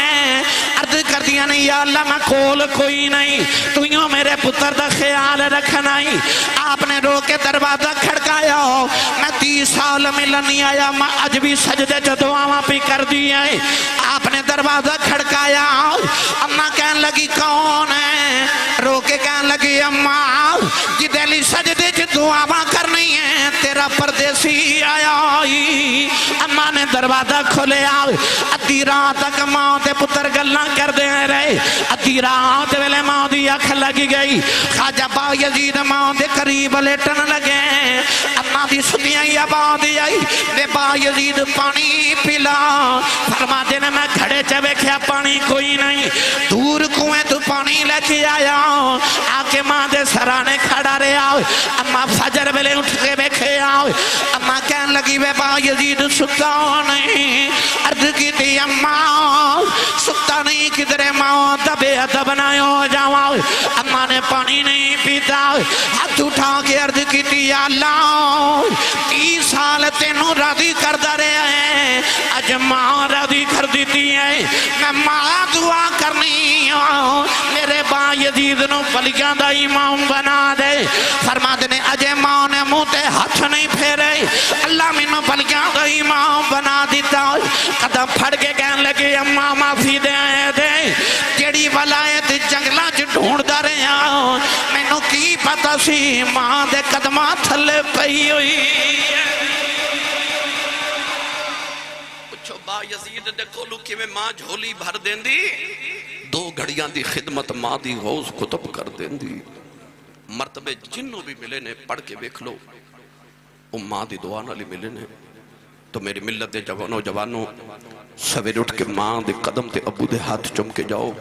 عرض کر دیا نہیں یا اللہ میں کول کوئی نہیں, تو یوں میرے پتر دا خیال رکھنا ہی. آپ نے رو کے دروازہ کھڑکایا, میں 30 سال ملن نہیں آیا, میں اج بھی سجدے چ دعاواں پہ کر دی ہے. آپ نے دروازہ کھڑکایا, اماں کہن لگی کون ہے, رو کے کہن لگی اماں جدے لی سجدے چ دعاواں کرنی ہے تیرا پردیسی آیا ہی. اماں نے دروازہ کھولیا, ادھی رات تک ماں تے پتر گلاں کر دے رہے. ادھی رات ویلے ماں دی اکھ لگی گئی, خواجہ با یزید ماں دے قریب لیٹن لگے. اماں دی ستیاں ہی آباد آئی, بے با یزید پانی پلا. فرما دینے میں گھڑے چ ویکھیا پانی کوئی نہیں, دور کنویں تو پانی لے کے آیا, آکے ماں دے سرانے کھڑا رہا. اماں فجر ویلے اٹھ کے ویکھیا, اماں کہن لگی بے با یزید ستا نہیں. عرض کی تھی اماں ستا نہیں کدھرے ماں دبے ادب نہ ہو جاؤ. اماں نے پانی نہیں پیتا, ہاتھ اٹھا کے عرض کی تھی یا اللہ 30 سال تینوں راضی کردہ رہے ہیں, اج ماں راضی کر دیتی ہے, میں ماں دعا کرنی ہوں میرے با یزید نو بلیاں دا امام بنا دے. فرما دینے اجے ماں نے منہ تے ہاتھ نہیں پھیرے, اللہ میں نو بلیاں دا امام بنا دیتا. قدم پھڑ کے کہنے لگے اماں معافی دے, جیڑی ولایت جنگلاں چ ڈھونڈدا رہیا, میں نو کی پتا سی ماں دے قدماں تھلے پئی ہوئی. پچھو با یزید دے کولو کی میں ماں جھولی بھر دین دی, 2 گھڑیاں دی خدمت ماں دی غوث کتب کر دین دی. مرتبے جنوں بھی ملے نے پڑھ کے بیکھ لو, وہ ماں دی دعا نالی ملے نے. تو میری ملت دے جوانوں سویر اٹھ کے ماں دے قدم تے ابو دے ہاتھ چم کے جاؤ.